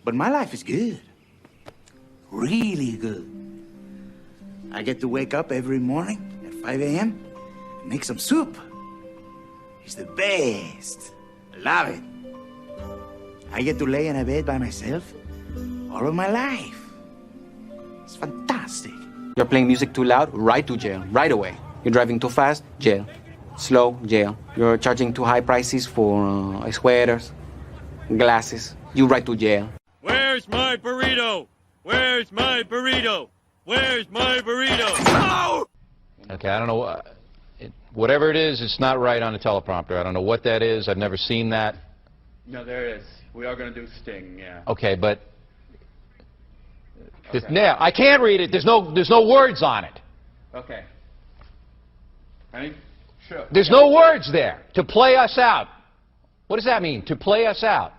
But my life is good. Really good. I get to wake up every morning at 5 a.m. and make some soup. It's the best. I love it. I get to lay in a bed by myself all of my life. It's fantastic. You're playing music too loud, right to jail, right away. You're driving too fast, jail. Slow, jail. You're charging too high prices for sweaters, glasses. You right to jail. Where's my burrito? Where's my burrito? Where's my burrito? Oh! Okay, I don't know. Whatever it is, it's not right on the teleprompter. I don't know what that is. I've never seen that. No, there it is. We are going to do Sting, yeah. Okay, but now I can't read it. There's no words on it. Okay. Ready? Sure. There's no words there. To play us out. What does that mean? To play us out.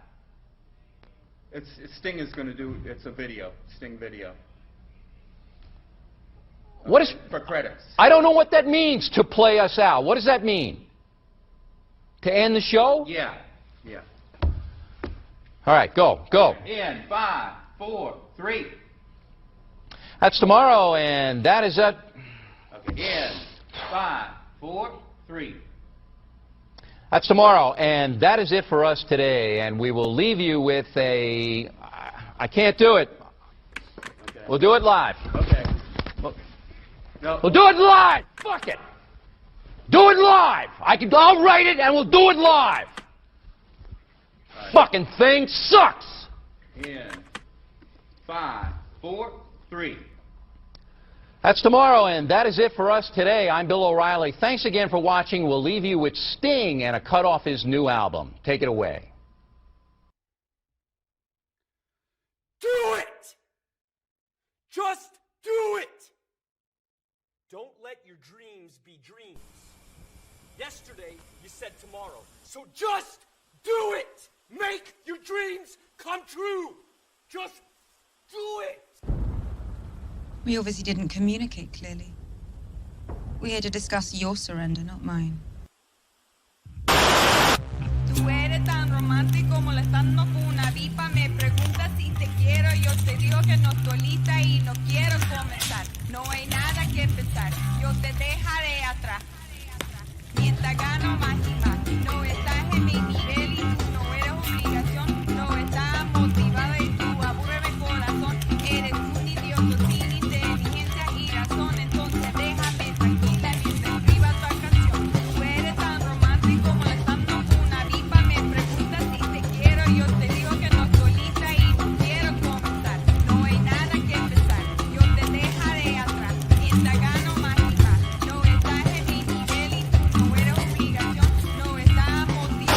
Sting is going to do. It's a video. Sting video. What is for credits? I don't know what that means. To play us out. What does that mean? To end the show? Yeah. Yeah. All right, go. In 5, 4, 3. That's tomorrow, and that is it. Okay. In 5, 4, 3. That's tomorrow, and that is it for us today. And we will leave you with a. I can't do it. Okay. We'll do it live. Okay. No. We'll do it live. Fuck it. Do it live. I'll write it, and we'll do it live. Right. Fucking thing sucks. In 5, 4, 3. That's tomorrow, and that is it for us today. I'm Bill O'Reilly. Thanks again for watching. We'll leave you with Sting and a cut off his new album. Take it away. Do it! Just do it! Don't let your dreams be dreams. Yesterday, you said tomorrow. So just do it! Make your dreams come true! Just do it! We obviously didn't communicate clearly. We're here to discuss your surrender, not mine. Tú eres tan romántico molestando con una vipa. Me preguntas si te quiero. Yo te digo que no estoy lista y no quiero comenzar. No hay nada que pensar. Yo te dejaré atrás. Mientras gano más y más. No estás en mi nivel y tú no eres obligación. No estás motivada y tú aburres corazón. Eres un idiota sin inteligencia y razón. Entonces déjame tranquila mientras escriba tu canción. Tú eres tan romántico molestando con una vipa. Me preguntas si te quiero. Yo te digo que no estoy lista y no quiero comenzar. No hay nada que pensar. Yo te dejaré atrás. Mientras gano más y más. No estás en mi nivel y tú no eres obligación. No estás motivado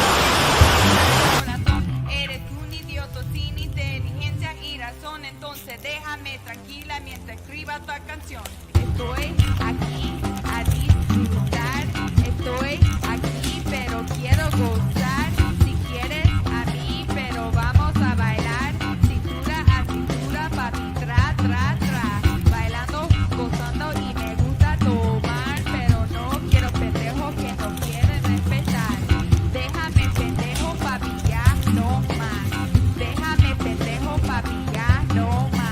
corazón. Eres un idiota sin inteligencia y razón. Entonces déjame tranquila mientras escriba tu canción. Estoy aquí a disfrutar. Estoy aquí pero quiero gozar. Si quieres a mí pero vamos a bailar. Cintura a cintura, papi, tra, tra, tra. Bailando, gozando y me gusta tomar. Pero no quiero pendejos que no quieren respetar. Déjame pendejo, papi, ya no más. Déjame pendejo, papi, ya no más.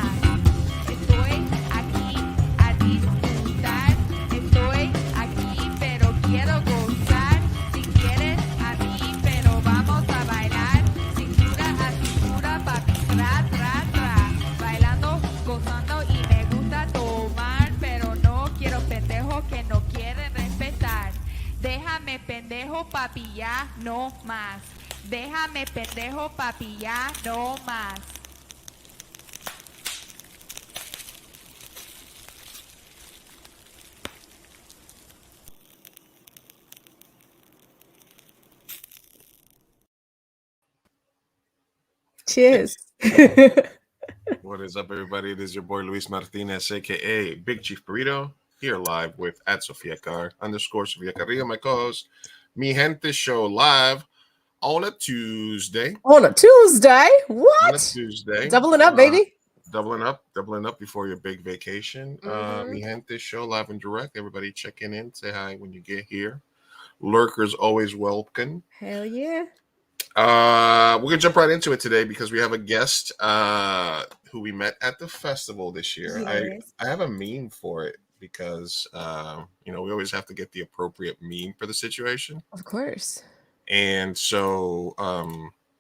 Estoy aquí a disfrutar. Estoy aquí pero quiero gozar. Si quieres a mí pero vamos a bailar. Cintura a cintura, papi, tra, tra, tra. Bailando, gozando y me gusta tomar. Pero no quiero pendejos que no quieren respetar. Déjame pendejo, papi, ya no más. Déjame pendejo, papi, ya no más. Cheers. What is up, everybody? It is your boy Luis Martinez, aka Big Chief Burrito, here live with @Sofia_Sofia Carrillo, my co-host. Mi Gente Show live on a Tuesday. On a Tuesday? What? On a Tuesday. Doubling up, baby. Doubling up before your big vacation. Mi Gente Show live and direct. Everybody checking in. Say hi when you get here. Lurkers always welcome. Hell yeah. We're gonna jump right into it today because we have a guest who we met at the festival this year. Yes. I have a meme for it because we always have to get the appropriate meme for the situation. Of course. And so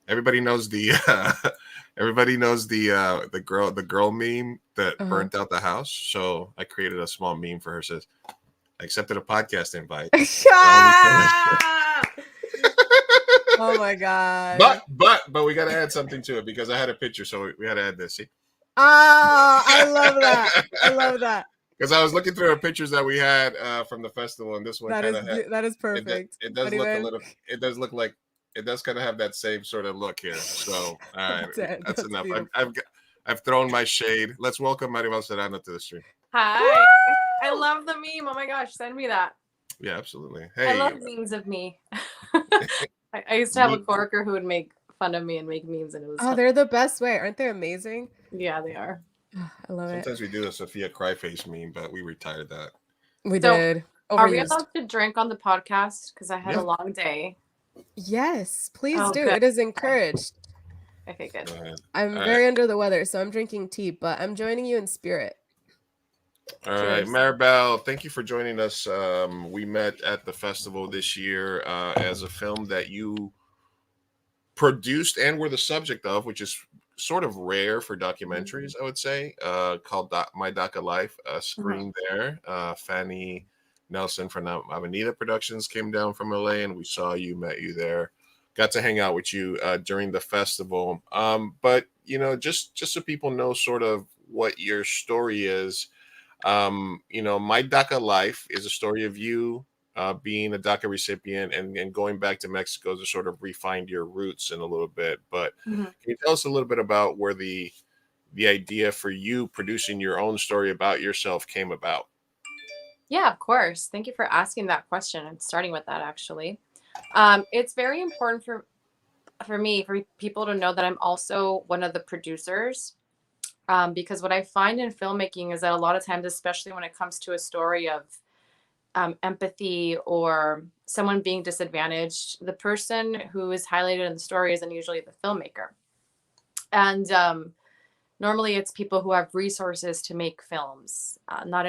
everybody knows the the girl meme that burnt out the house. So I created a small meme for her. Says, I accepted a podcast invite. Oh my god. But we gotta add something to it because I had a picture, so we had to add this. See? Oh, I love that. I love that. Because I was looking through our pictures that we had from the festival, and this one that is perfect. It does look a little. It does look like it does kind of have that same sort of look here. So all right, that's enough. I've thrown my shade. Let's welcome Maribel Serano to the stream. Hi. I love the meme. Oh my gosh, send me that. Yeah, absolutely. Hey, I love memes of me. I used to have a coworker who would make fun of me and make memes, and it was they're the best way. Aren't they amazing? Yeah, they are. I love it. Sometimes we do a Sophia Cryface meme, but we retired that. We did. Are we allowed to drink on the podcast? Because I had a long day. Yes, please do. Good. It is encouraged. Okay, good. I'm very under the weather, so I'm drinking tea, but I'm joining you in spirit. All right, Maribel, thank you for joining us. We met at the festival this year as a film that you produced and were the subject of, which is sort of rare for documentaries, I would say, called My Daca Life, screened there. Fanny Nelson from Avenida Productions came down from LA, and we saw you, met you there, got to hang out with you during the festival. But, just so people know sort of what your story is, My Daca Life is a story of you being a DACA recipient and going back to Mexico to sort of refine your roots in a little bit. But can you tell us a little bit about where the idea for you producing your own story about yourself came about? Yeah, of course. Thank you for asking that question and starting with that, actually. It's very important for me, for people to know that I'm also one of the producers. Because what I find in filmmaking is that a lot of times, especially when it comes to a story of empathy or someone being disadvantaged, the person who is highlighted in the story isn't usually the filmmaker. And normally it's people who have resources to make films. Not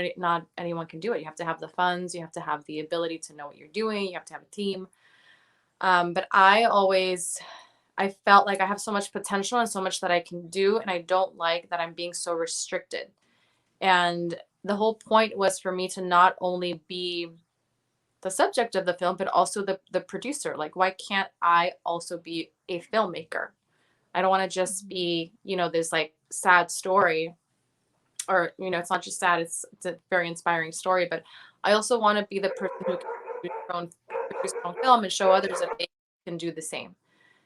anyone can do it. You have to have the funds. You have to have the ability to know what you're doing. You have to have a team. But I felt like I have so much potential and so much that I can do. And I don't like that I'm being so restricted. And the whole point was for me to not only be the subject of the film, but also the producer. Like, why can't I also be a filmmaker? I don't want to just be, this like sad story, or, it's not just sad. It's a very inspiring story, but I also want to be the person who can produce their own film and show others that they can do the same.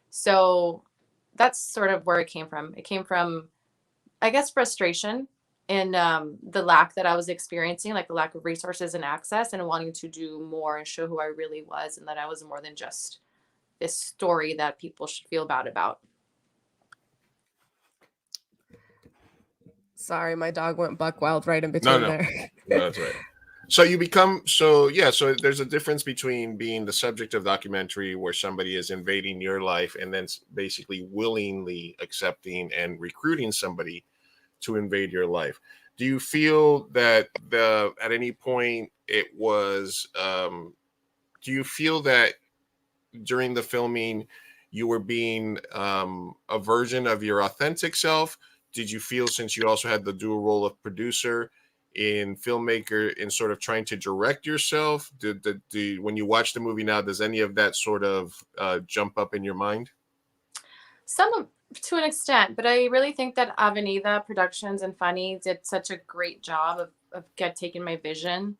So that's sort of where it came from. It came from, I guess, frustration in the lack that I was experiencing, like the lack of resources and access, and wanting to do more and show who I really was, and that I was more than just this story that people should feel bad about. Sorry, my dog went buck wild right in between there. No, that's right. So so there's a difference between being the subject of documentary where somebody is invading your life and then basically willingly accepting and recruiting somebody to invade your life. Do you feel that at any point it was, do you feel that during the filming you were being a version of your authentic self? Did you feel, since you also had the dual role of producer in filmmaker, in sort of trying to direct yourself, when you watch the movie now, does any of that sort of jump up in your mind? To an extent, but I really think that Avenida Productions and Fanny did such a great job of taking my vision.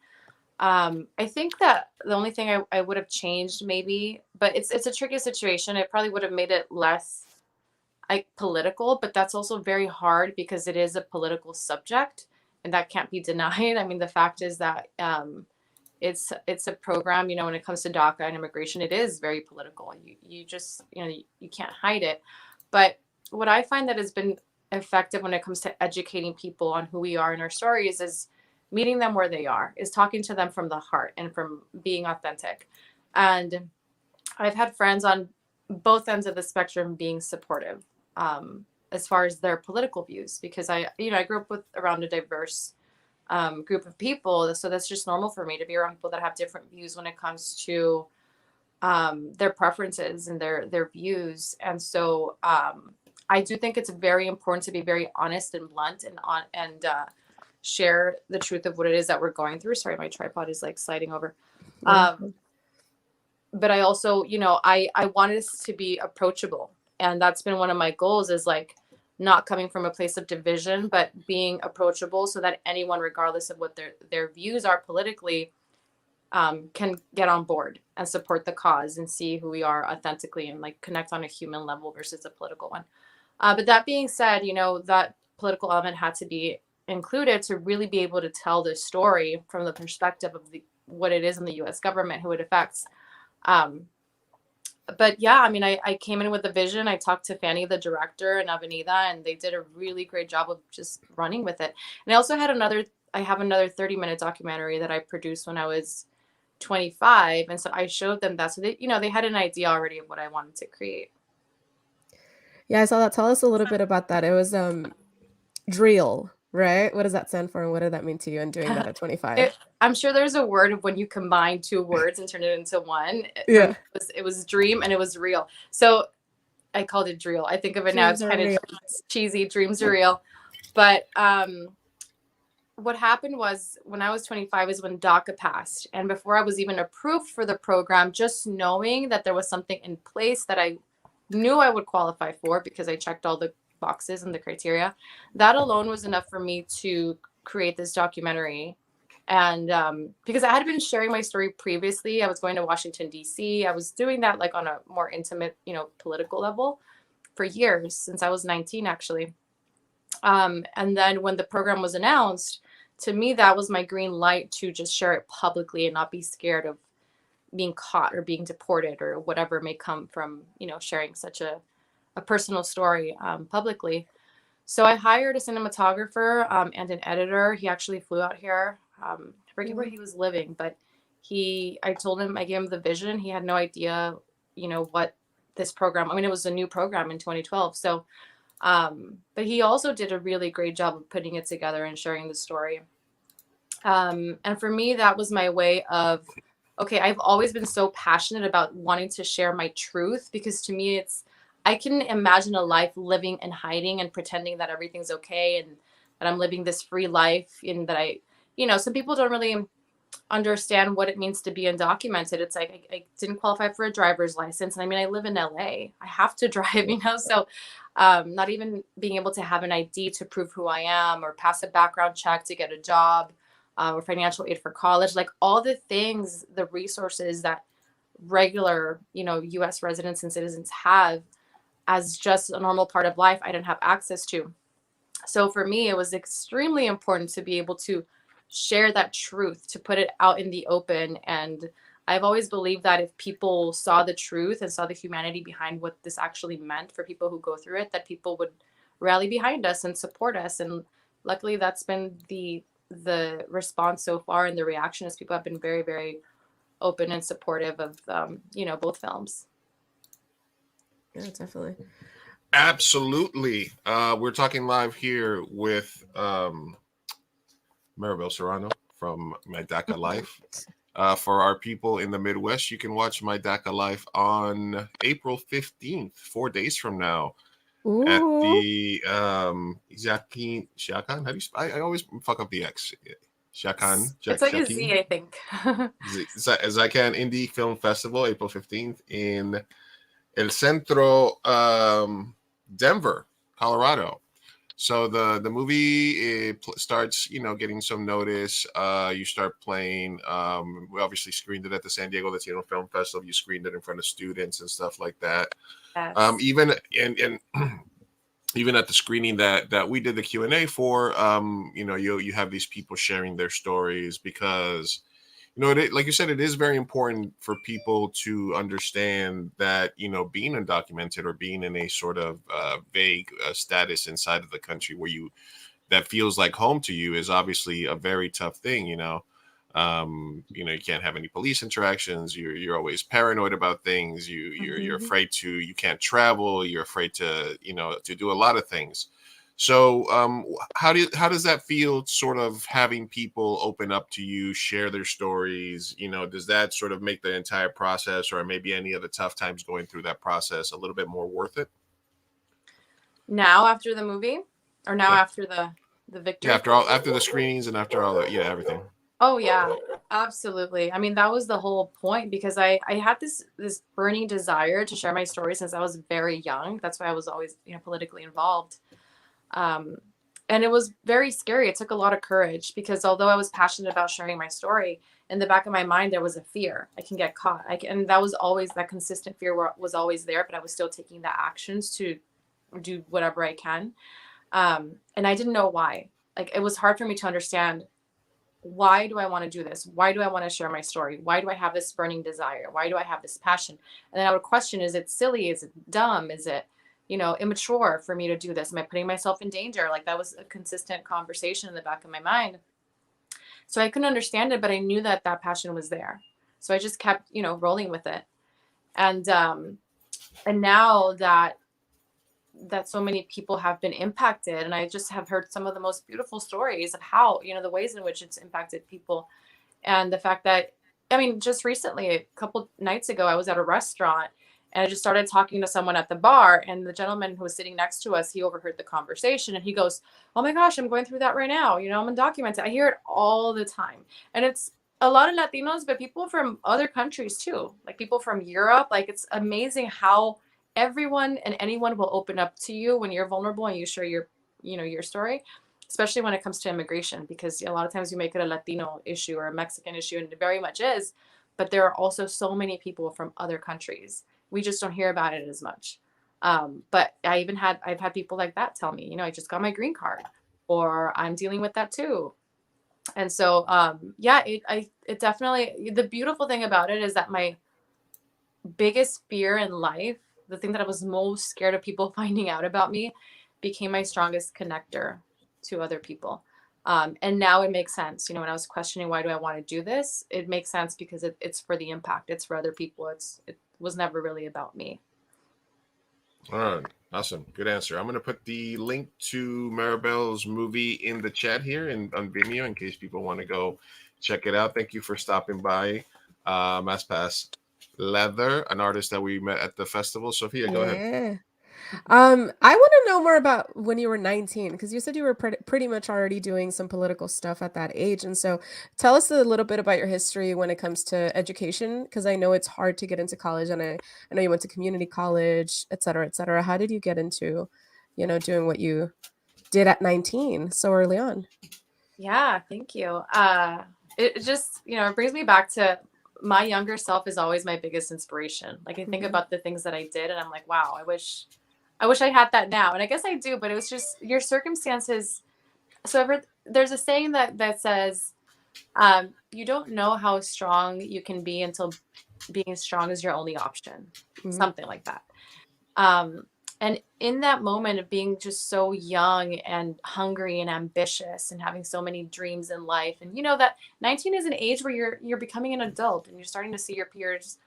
I think that the only thing I would have changed maybe, but it's a tricky situation. It probably would have made it less political, but that's also very hard because it is a political subject and that can't be denied. I mean, the fact is that it's a program, when it comes to DACA and immigration, it is very political. You just, you can't hide it. But what I find that has been effective when it comes to educating people on who we are in our stories is meeting them where they are, is talking to them from the heart and from being authentic. And I've had friends on both ends of the spectrum being supportive as far as their political views, because I grew up with around a diverse group of people, so that's just normal for me to be around people that have different views when it comes to their preferences and their views. And so I do think it's very important to be very honest and blunt and share the truth of what it is that we're going through. Sorry, my tripod is like sliding over. But I also, I wanted us to be approachable. And that's been one of my goals, is like not coming from a place of division, but being approachable so that anyone, regardless of what their views are politically, can get on board and support the cause and see who we are authentically and like connect on a human level versus a political one. But that being said, that political element had to be included to really be able to tell the story from the perspective of what it is in the U.S. government, who it affects. But yeah, I mean, I came in with a vision. I talked to Fanny, the director, and Avenida, and they did a really great job of just running with it. And I also had another 30-minute documentary that I produced when I was 25. And so I showed them that. So they had an idea already of what I wanted to create. Yeah, I saw that. Tell us a little bit about that. It was drill, right? What does that stand for, and what did that mean to you in doing that at 25? I'm sure there's a word when you combine two words and turn it into one. Yeah. It was dream and it was real. So I called it drill. I think of it now, it's kind of cheesy. Dreams are real. But what happened was, when I was 25 is when DACA passed. And before I was even approved for the program, just knowing that there was something in place that I knew I would qualify for because I checked all the boxes and the criteria, that alone was enough for me to create this documentary. And because I had been sharing my story previously, I was going to Washington, D.C. I was doing that like on a more intimate, political level for years, since I was 19, actually. And then when the program was announced, to me, that was my green light to just share it publicly and not be scared of being caught or being deported or whatever may come from, sharing such a personal story publicly. So I hired a cinematographer and an editor. He actually flew out here. I forget where he was living, but I told him, I gave him the vision. He had no idea, what this program, it was a new program in 2012. So, but he also did a really great job of putting it together and sharing the story. And for me, that was my way of, okay, I've always been so passionate about wanting to share my truth, because to me, I can imagine a life living and hiding and pretending that everything's okay and that I'm living this free life, and that some people don't really understand what it means to be undocumented. It's like I didn't qualify for a driver's license. And I live in LA. I have to drive, so not even being able to have an ID to prove who I am, or pass a background check to get a job, or financial aid for college, like all the things, the resources that regular, U.S. residents and citizens have as just a normal part of life, I didn't have access to. So for me, it was extremely important to be able to share that truth, to put it out in the open. And I've always believed that if people saw the truth and saw the humanity behind what this actually meant for people who go through it, that people would rally behind us and support us. And luckily, that's been the response so far, and the reaction is people have been very, very open and supportive of, both films. Yeah, definitely. Absolutely. We're talking live here with Maribel Serano from My Daca Life. For our people in the Midwest, you can watch My Daca Life on April 15th, 4 days from now. Ooh. At the Shakan. How do you? I always fuck up the X. Shakan. It's like a Z, I think. Zacan Indie Film Festival, April 15th in El Centro, Denver, Colorado. So the movie starts, getting some notice. You start playing. We obviously screened it at the San Diego Latino Film Festival. You screened it in front of students and stuff like that. Yes. Even even at the screening that we did the Q&A for, you have these people sharing their stories, because like you said, it is very important for people to understand that, being undocumented or being in a sort of vague status inside of the country where that feels like home to you is obviously a very tough thing, You know, you can't have any police interactions. You're always paranoid about things. You're afraid to. You can't travel. You're afraid to, you know, to do a lot of things. So, how does that feel? Sort of having people open up to you, share their stories. You know, does that sort of make the entire process, or maybe any of the tough times going through that process, a little bit more worth it? Now after the movie, or now Yeah. after the victory? Yeah, after the screenings and after all the, yeah, everything. Oh yeah, absolutely. I mean, that was the whole point, because I had this burning desire to share my story since I was very young. That's why I was always, you know, politically involved. And it was very scary. It took a lot of courage, because although I was passionate about sharing my story, in the back of my mind there was a fear I can get caught. And that was always, that consistent fear was always there, but I was still taking the actions to do whatever I can. And I didn't know why. Like, it was hard for me to understand, why do I want to do this? Why do I want to share my story? Why do I have this burning desire? Why do I have this passion? And then I would question, is it silly? Is it dumb? Is it, you know, immature for me to do this? Am I putting myself in danger? Like, that was a consistent conversation in the back of my mind. So I couldn't understand it, but I knew that that passion was there. So I just kept, you know, rolling with it. And now that so many people have been impacted, and I just have heard some of the most beautiful stories of how, you know, the ways in which it's impacted people. And the fact that, I mean, just recently, a couple nights ago, I was at a restaurant and I just started talking to someone at the bar, and the gentleman who was sitting next to us, he overheard the conversation and he goes, "Oh my gosh, I'm going through that right now. You know, I'm undocumented." I hear it all the time. And it's a lot of Latinos, but people from other countries too, like people from Europe. Like, it's amazing how everyone and anyone will open up to you when you're vulnerable and you share your, you know, your story, especially when it comes to immigration, because a lot of times you make it a Latino issue or a Mexican issue, and it very much is, but there are also so many people from other countries. We just don't hear about it as much. But I've had people like that tell me, you know, I just got my green card, or I'm dealing with that too. And so, yeah, it definitely, the beautiful thing about it is that my biggest fear in life, the thing that I was most scared of people finding out about me, became my strongest connector to other people. And now it makes sense. You know, when I was questioning, why do I want to do this? It makes sense because it's for the impact. It's for other people. It was never really about me. All right. Awesome. Good answer. I'm going to put the link to Maribel's movie in the chat here on Vimeo in case people want to go check it out. Thank you for stopping by. Maspas Leather, an artist that we met at the festival. Sophia, go ahead. I want to know more about when you were 19, because you said you were pretty much already doing some political stuff at that age. And so tell us a little bit about your history when it comes to education, because I know it's hard to get into college, and I know you went to community college, et cetera, et cetera. How did you get into, you know, doing what you did at 19 so early on? Yeah, thank you. It just, you know, it brings me back to my younger self is always my biggest inspiration. Like, I think about the things that I did and I'm like, wow, I wish I had that now. And I guess I do, but it was just your circumstances. So there's a saying that says, you don't know how strong you can be until being strong is your only option. Something like that. And in that moment of being just so young and hungry and ambitious and having so many dreams in life, and you know that 19 is an age where you're becoming an adult and you're starting to see your peers,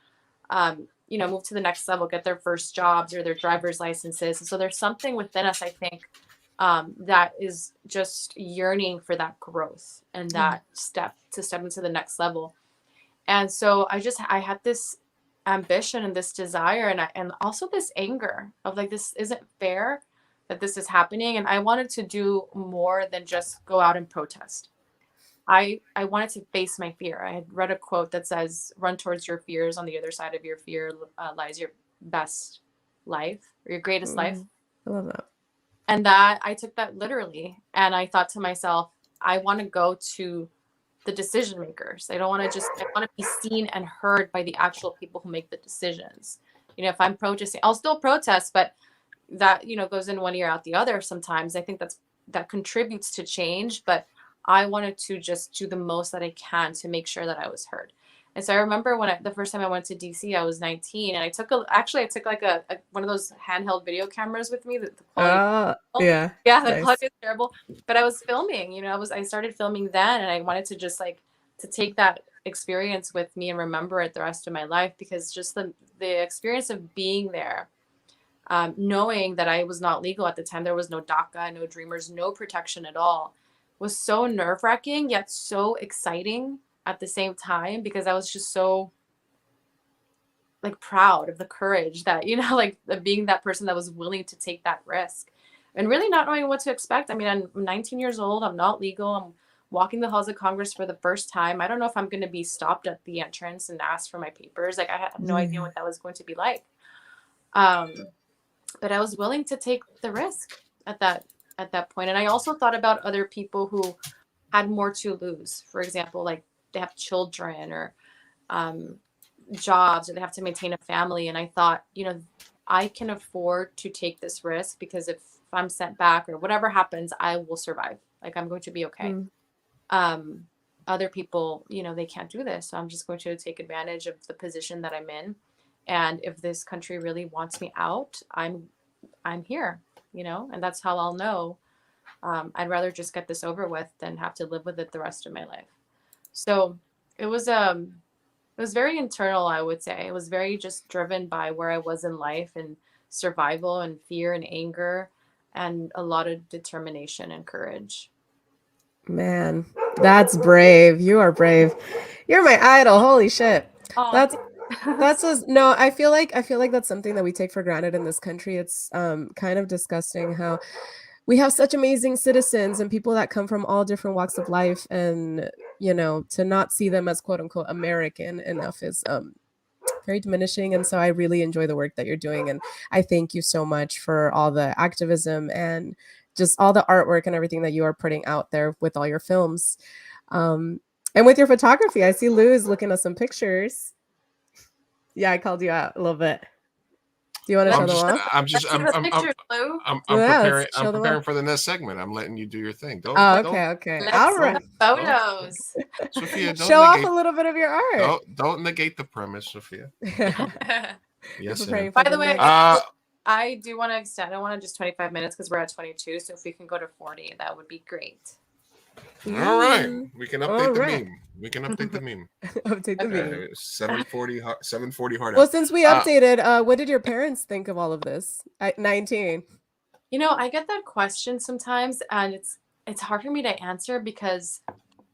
you know, move to the next level, get their first jobs or their driver's licenses. And so there's something within us, I think, that is just yearning for that growth and that step into the next level. And so I had this ambition and this desire and also this anger of like, this isn't fair that this is happening. And I wanted to do more than just go out and protest. I wanted to face my fear. I had read a quote that says, run towards your fears. On the other side of your fear lies your best life, or your greatest life. I love that. And that I took that literally. And I thought to myself, I want to go to the decision makers. I want to be seen and heard by the actual people who make the decisions. You know, if I'm protesting, I'll still protest, but that, you know, goes in one ear out the other sometimes. I think that contributes to change, but I wanted to just do the most that I can to make sure that I was heard. And so I remember the first time I went to DC, I was 19, and I took like a one of those handheld video cameras with me. The quality, the quality is terrible. But I was filming, you know, I started filming then, and I wanted to just like to take that experience with me and remember it the rest of my life, because just the experience of being there, knowing that I was not legal at the time, there was no DACA, no Dreamers, no protection at all, was so nerve-wracking yet so exciting at the same time, because I was just so like proud of the courage that, you know, like being that person that was willing to take that risk and really not knowing what to expect. I mean, I'm 19 years old. I'm not legal. I'm walking the halls of Congress for the first time. I don't know if I'm going to be stopped at the entrance and asked for my papers. Like, I had no idea what that was going to be like. But I was willing to take the risk at that point. And I also thought about other people who had more to lose. For example, like they have children or jobs, or they have to maintain a family. And I thought, you know, I can afford to take this risk, because if I'm sent back or whatever happens, I will survive. Like, I'm going to be okay. Other people, you know, they can't do this. So I'm just going to take advantage of the position that I'm in. And if this country really wants me out, I'm here, you know, and that's how I'll know. I'd rather just get this over with than have to live with it the rest of my life. So it was very internal, I would say. It was very just driven by where I was in life, and survival and fear and anger and a lot of determination and courage. Man, that's brave. You are brave. You're my idol. Holy shit. Oh, that's no, I feel like that's something that we take for granted in this country. It's kind of disgusting how we have such amazing citizens and people that come from all different walks of life, and you know, to not see them as quote unquote American enough is very diminishing. And so I really enjoy the work that you're doing, and I thank you so much for all the activism and just all the artwork and everything that you are putting out there with all your films, and with your photography. I see Lou is looking at some pictures. Yeah, I called you out a little bit. Do you want to show them off? I'm preparing for the next segment. I'm letting you do your thing. Okay. All right. Photos. Sophia, don't show off a little bit of your art. Don't negate the premise, Sophia. Yes. By the way, I do want to extend. I want to just 25 minutes because we're at 22. So if we can go to 40, that would be great. All right. We can update the meme. We can update the meme. Update the meme. 740 hard. Well, since we updated, what did your parents think of all of this at 19? You know, I get that question sometimes, and it's hard for me to answer because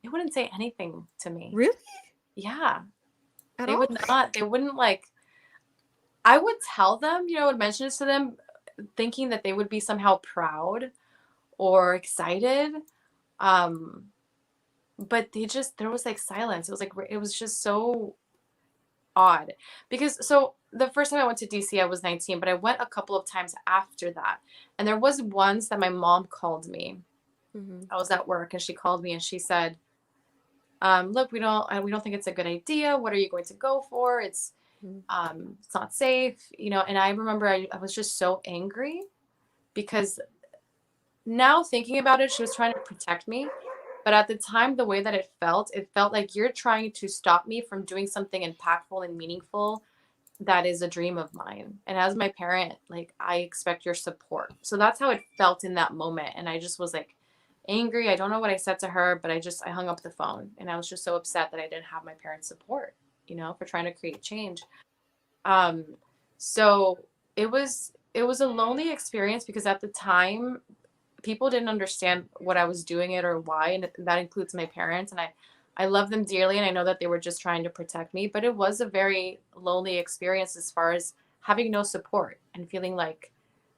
they wouldn't say anything to me. Really? Yeah. At they all? would not. They wouldn't like. I would tell them, you know, I would mention this to them, thinking that they would be somehow proud or excited. But there was like silence. It was just so odd, because so the first time I went to DC, I was 19, but I went a couple of times after that. And there was once that my mom called me. I was at work and she called me and she said, look, we don't think it's a good idea. What are you going to go for? It's not safe, you know. And I remember I was just so angry, because now thinking about it, she was trying to protect me. But at the time, the way that it felt like you're trying to stop me from doing something impactful and meaningful that is a dream of mine. And as my parent, like, I expect your support. So that's how it felt in that moment. And I just was like angry. I don't know what I said to her, but I hung up the phone. And I was just so upset that I didn't have my parents' support, you know, for trying to create change. So it was a lonely experience, because at the time, people didn't understand what I was doing it or why, and that includes my parents. And I love them dearly, and I know that they were just trying to protect me, but it was a very lonely experience as far as having no support and feeling like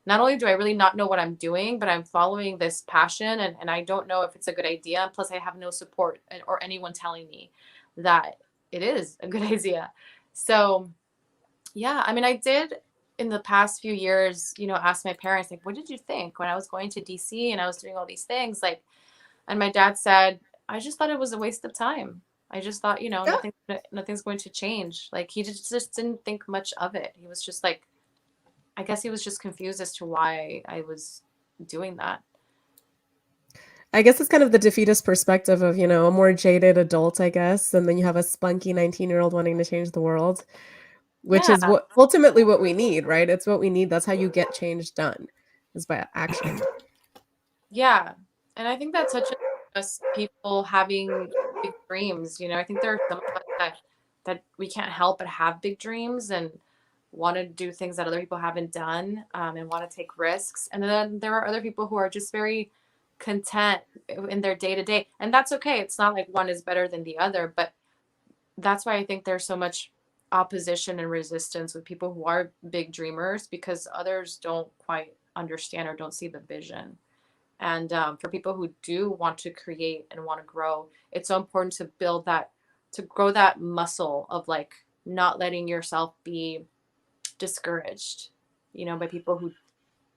not only do I really not know what I'm doing, but I'm following this passion and I don't know if it's a good idea. Plus I have no support or anyone telling me that it is a good idea. So yeah, I mean, I did in the past few years, you know, ask my parents, like, what did you think when I was going to DC and I was doing all these things? Like, and my dad said, I just thought it was a waste of time. I just thought, you know, nothing's going to change. Like, he just didn't think much of it. He was just like, I guess he was just confused as to why I was doing that. I guess it's kind of the defeatist perspective of, you know, a more jaded adult, I guess. And then you have a spunky 19-year-old wanting to change the world, which is what ultimately what we need, right? It's what we need. That's how you get change done, is by action. Yeah. And I think that's such a just people having big dreams. You know, I think there are some of us that we can't help but have big dreams and want to do things that other people haven't done, and want to take risks. And then there are other people who are just very content in their day to day, and that's okay. It's not like one is better than the other, but that's why I think there's so much opposition and resistance with people who are big dreamers, because others don't quite understand or don't see the vision. And for people who do want to create and want to grow, it's so important to build that, to grow that muscle of like not letting yourself be discouraged, you know, by people who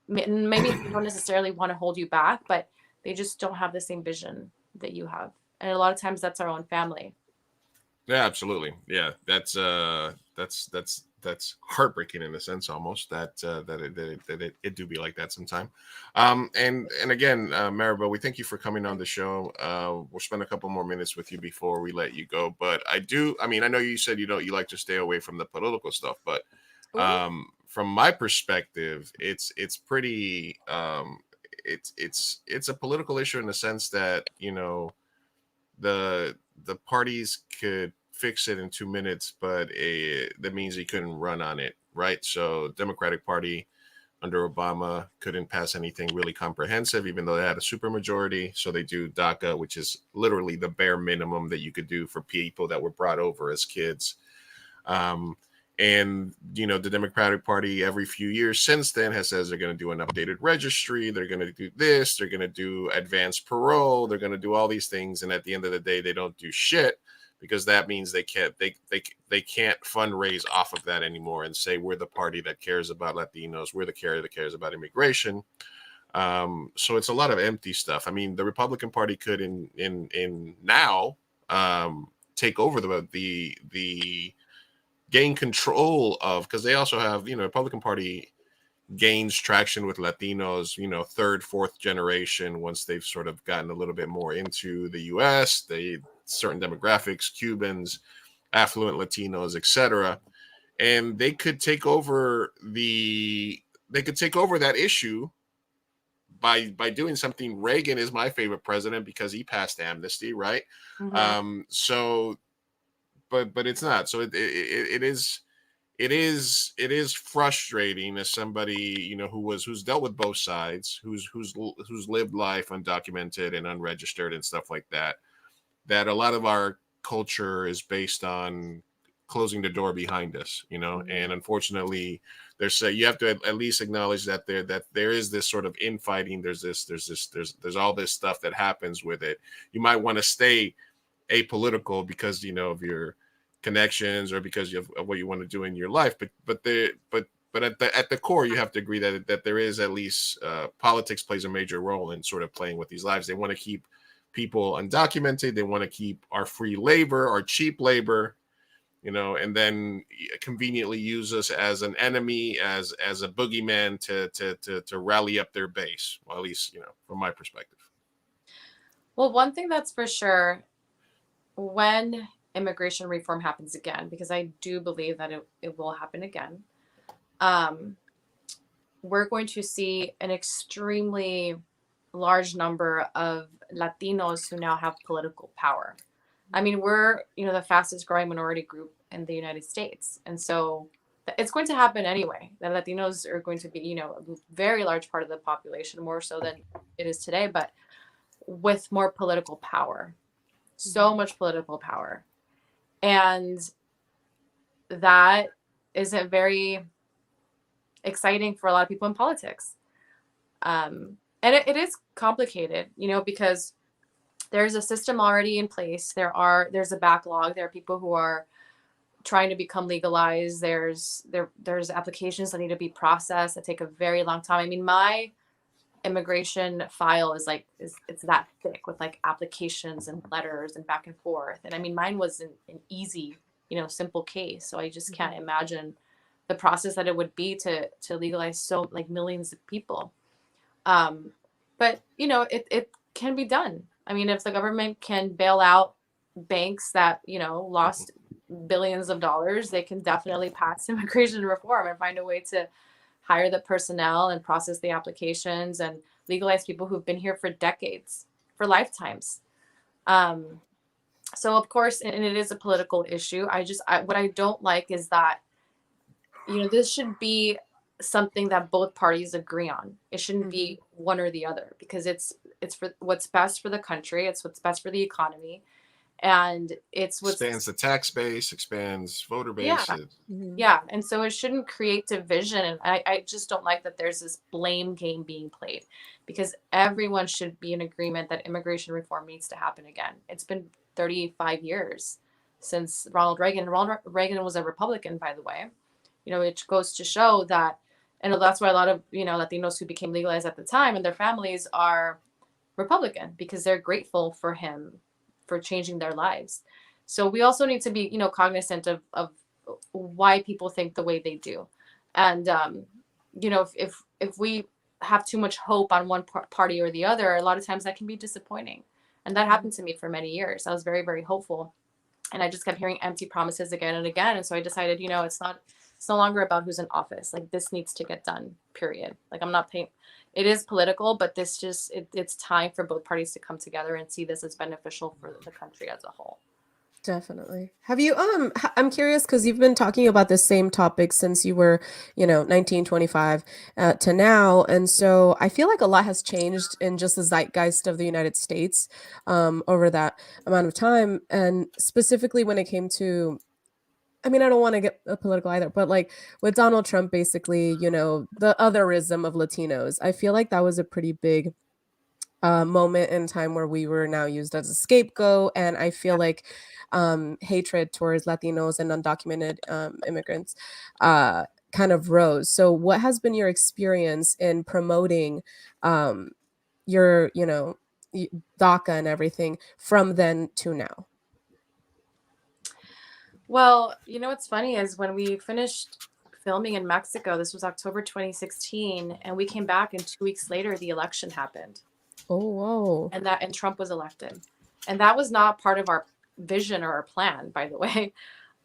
maybe they don't necessarily want to hold you back, but they just don't have the same vision that you have. And a lot of times that's our own family. Yeah, absolutely. Yeah, that's heartbreaking in a sense, almost that it do be like that sometime. And again, Maribel, we thank you for coming on the show. We'll spend a couple more minutes with you before we let you go. But I mean, I know you said you like to stay away from the political stuff, but from my perspective, it's pretty it's a political issue in the sense that, you know, the parties could fix it in 2 minutes, but that means he couldn't run on it, right? So Democratic Party under Obama couldn't pass anything really comprehensive, even though they had a supermajority. So they do DACA, which is literally the bare minimum that you could do for people that were brought over as kids. And, you know, the Democratic Party every few years since then has says they're going to do an updated registry. They're going to do this. They're going to do advanced parole. They're going to do all these things. And at the end of the day, they don't do shit, because that means they can't fundraise off of that anymore and say, we're the party that cares about Latinos. We're the party that cares about immigration. So it's a lot of empty stuff. I mean, the Republican Party could in now take over the gain control of, because they also have, you know, Republican Party gains traction with Latinos, you know, third, fourth generation, once they've sort of gotten a little bit more into the US, certain demographics, Cubans, affluent Latinos, etc. And they could take over that issue by doing something. Reagan is my favorite president because he passed amnesty, right? Mm-hmm. But it's not. So it is frustrating as somebody, you know, who's dealt with both sides, who's lived life undocumented and unregistered and stuff like that. That a lot of our culture is based on closing the door behind us, you know. Mm-hmm. And unfortunately, you have to at least acknowledge that there is this sort of infighting. There's all this stuff that happens with it. You might want to stay apolitical because, you know, of your connections or because of what you want to do in your life, but at the core, you have to agree that there is at least politics plays a major role in sort of playing with these lives. They want to keep people undocumented. They want to keep our free labor, our cheap labor, you know, and then conveniently use us as an enemy, as a boogeyman to rally up their base. Well, at least, you know, from my perspective. Well, one thing that's for sure, when immigration reform happens again, because I do believe that it will happen again, we're going to see an extremely large number of Latinos who now have political power. I mean, we're, you know, the fastest growing minority group in the United States. And so it's going to happen anyway. The Latinos are going to be, you know, a very large part of the population, more so than it is today, but with more political power. So much political power. And that isn't very exciting for a lot of people in politics. And it is complicated, you know, because there's a system already in place. There's a backlog. There are people who are trying to become legalized. There's applications that need to be processed that take a very long time. I mean, my immigration file is it's that thick with like applications and letters and back and forth. And I mean, mine was an easy, you know, simple case. So I just can't imagine the process that it would be to legalize so like millions of people. But you know, it can be done. I mean, if the government can bail out banks that, you know, lost billions of dollars, they can definitely pass immigration reform and find a way to hire the personnel and process the applications and legalize people who've been here for decades, for lifetimes. So of course, and it is a political issue. What I don't like is that, this should be something that both parties agree on. It shouldn't be one or the other, because it's for what's best for the country. It's what's best for the economy, and it's what's Expands the tax base, expands voter yeah. base. Yeah, and so it shouldn't create division. And I just don't like that there's this blame game being played, because everyone should be in agreement that immigration reform needs to happen again. It's been 35 years since Ronald Reagan. Ronald Reagan was a Republican, by the way. It goes to show that, and that's why a lot of, Latinos who became legalized at the time and their families are Republican, because they're grateful for him for changing their lives. So we also need to be, cognizant of why people think the way they do. And, if we have too much hope on one party or the other, a lot of times that can be disappointing. And that happened to me for many years. I was very, very hopeful, and I just kept hearing empty promises again and again. And so I decided, it's no longer about who's in office. Like, this needs to get done, period. Like, I'm not paying. It is political, but it's time for both parties to come together and see this as beneficial for the country as a whole. Definitely. Have you I'm curious, because you've been talking about this same topic since you were 1925 to now, and so I feel like a lot has changed in just the zeitgeist of the United States over that amount of time, and specifically when it came to, I mean, I don't want to get political either, but like with Donald Trump, basically, the otherism of Latinos, I feel like that was a pretty big moment in time where we were now used as a scapegoat. And I feel like hatred towards Latinos and undocumented immigrants kind of rose. So what has been your experience in promoting your, DACA and everything from then to now? Well, what's funny is when we finished filming in Mexico, this was October 2016, and we came back, and 2 weeks later, the election happened. Oh, whoa. And Trump was elected. And that was not part of our vision or our plan, by the way.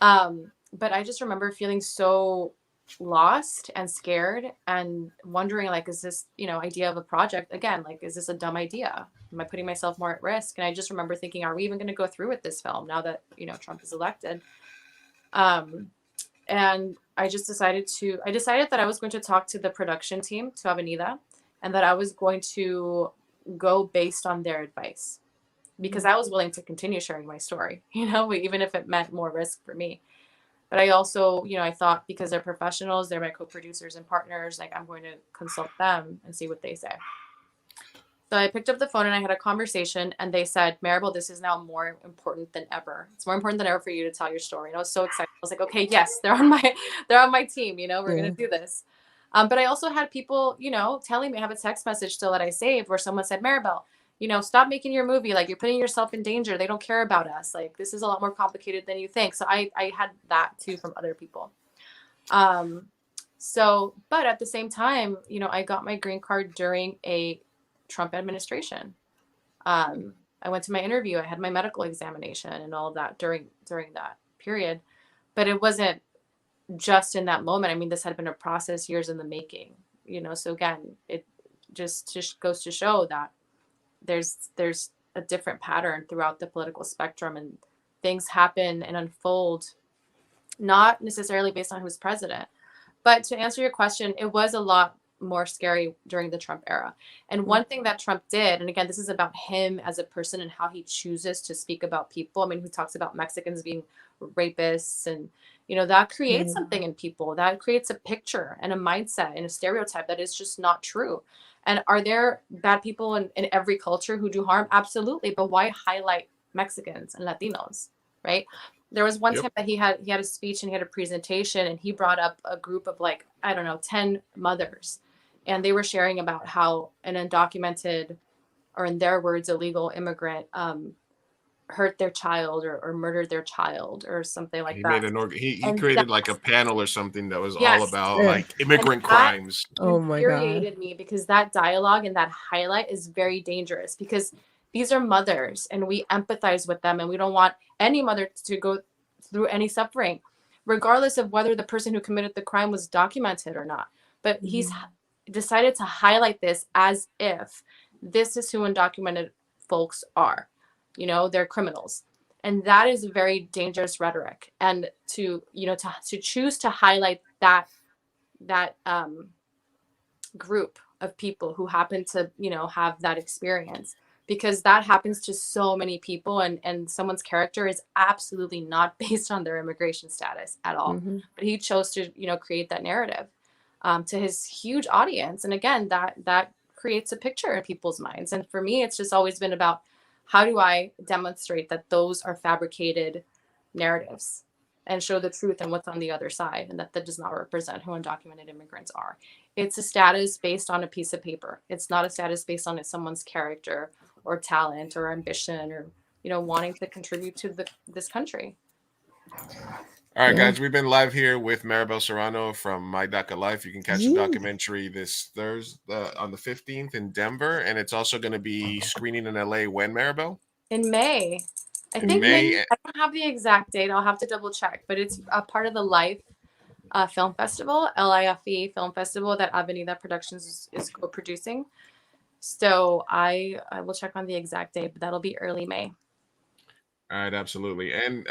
But I just remember feeling so lost and scared and wondering, like, is this, idea of a project, again, like, is this a dumb idea? Am I putting myself more at risk? And I just remember thinking, are we even going to go through with this film now that, Trump is elected? And I decided that I was going to talk to the production team, to Avenida, and that I was going to go based on their advice, because I was willing to continue sharing my story, even if it meant more risk for me. But I also, I thought, because they're professionals, they're my co-producers and partners, like, I'm going to consult them and see what they say. So I picked up the phone and I had a conversation, and they said, Maribel, this is now more important than ever. It's more important than ever for you to tell your story. And I was so excited. I was like, okay, yes, they're on my team, we're going to do this. But I also had people, telling me, I have a text message still that I saved where someone said, Maribel, stop making your movie. Like, you're putting yourself in danger. They don't care about us. Like, this is a lot more complicated than you think. So I had that too from other people. But at the same time, I got my green card during a Trump administration. I went to my interview. I had my medical examination and all of that during that period. But it wasn't just in that moment. I mean, this had been a process, years in the making, so again, it just goes to show that there's a different pattern throughout the political spectrum, and things happen and unfold not necessarily based on who's president. But to answer your question, it was a lot more scary during the Trump era. And one thing that Trump did, and again, this is about him as a person and how he chooses to speak about people. I mean, he talks about Mexicans being rapists, and that creates something in people. That creates a picture and a mindset and a stereotype that is just not true. And are there bad people in every culture who do harm? Absolutely. But why highlight Mexicans and Latinos, right? There was one time that he had a speech and he had a presentation, and he brought up a group of, like, I don't know, 10 mothers. And they were sharing about how an undocumented, or in their words, illegal immigrant, hurt their child or murdered their child or something like that. He created like a panel or something that was all about like immigrant crimes. Oh my God. Infuriated me, because that dialogue and that highlight is very dangerous, because these are mothers and we empathize with them, and we don't want any mother to go through any suffering, regardless of whether the person who committed the crime was documented or not. But he's decided to highlight this as if this is who undocumented folks are. They're criminals. And that is a very dangerous rhetoric. And to, you know, to choose to highlight that group of people who happen to, you know, have that experience, because that happens to so many people, and someone's character is absolutely not based on their immigration status at all. Mhm. But he chose to, you know, create that narrative to his huge audience. And again, that creates a picture in people's minds. And for me, it's just always been about, how do I demonstrate that those are fabricated narratives and show the truth and what's on the other side, and that does not represent who undocumented immigrants are. It's a status based on a piece of paper. It's not a status based on someone's character or talent or ambition or, you know, wanting to contribute to this country. All right, guys, we've been live here with Maribel Serano from My Daca Life. You can catch the documentary this Thursday on the 15th in Denver, and it's also going to be screening in LA when, Maribel? In May. I think May. I don't have the exact date. I'll have to double check, but it's a part of the Life Film Festival, LIFE Film Festival, that Avenida Productions is co-producing. So I will check on the exact date, but that'll be early May. All right, absolutely. And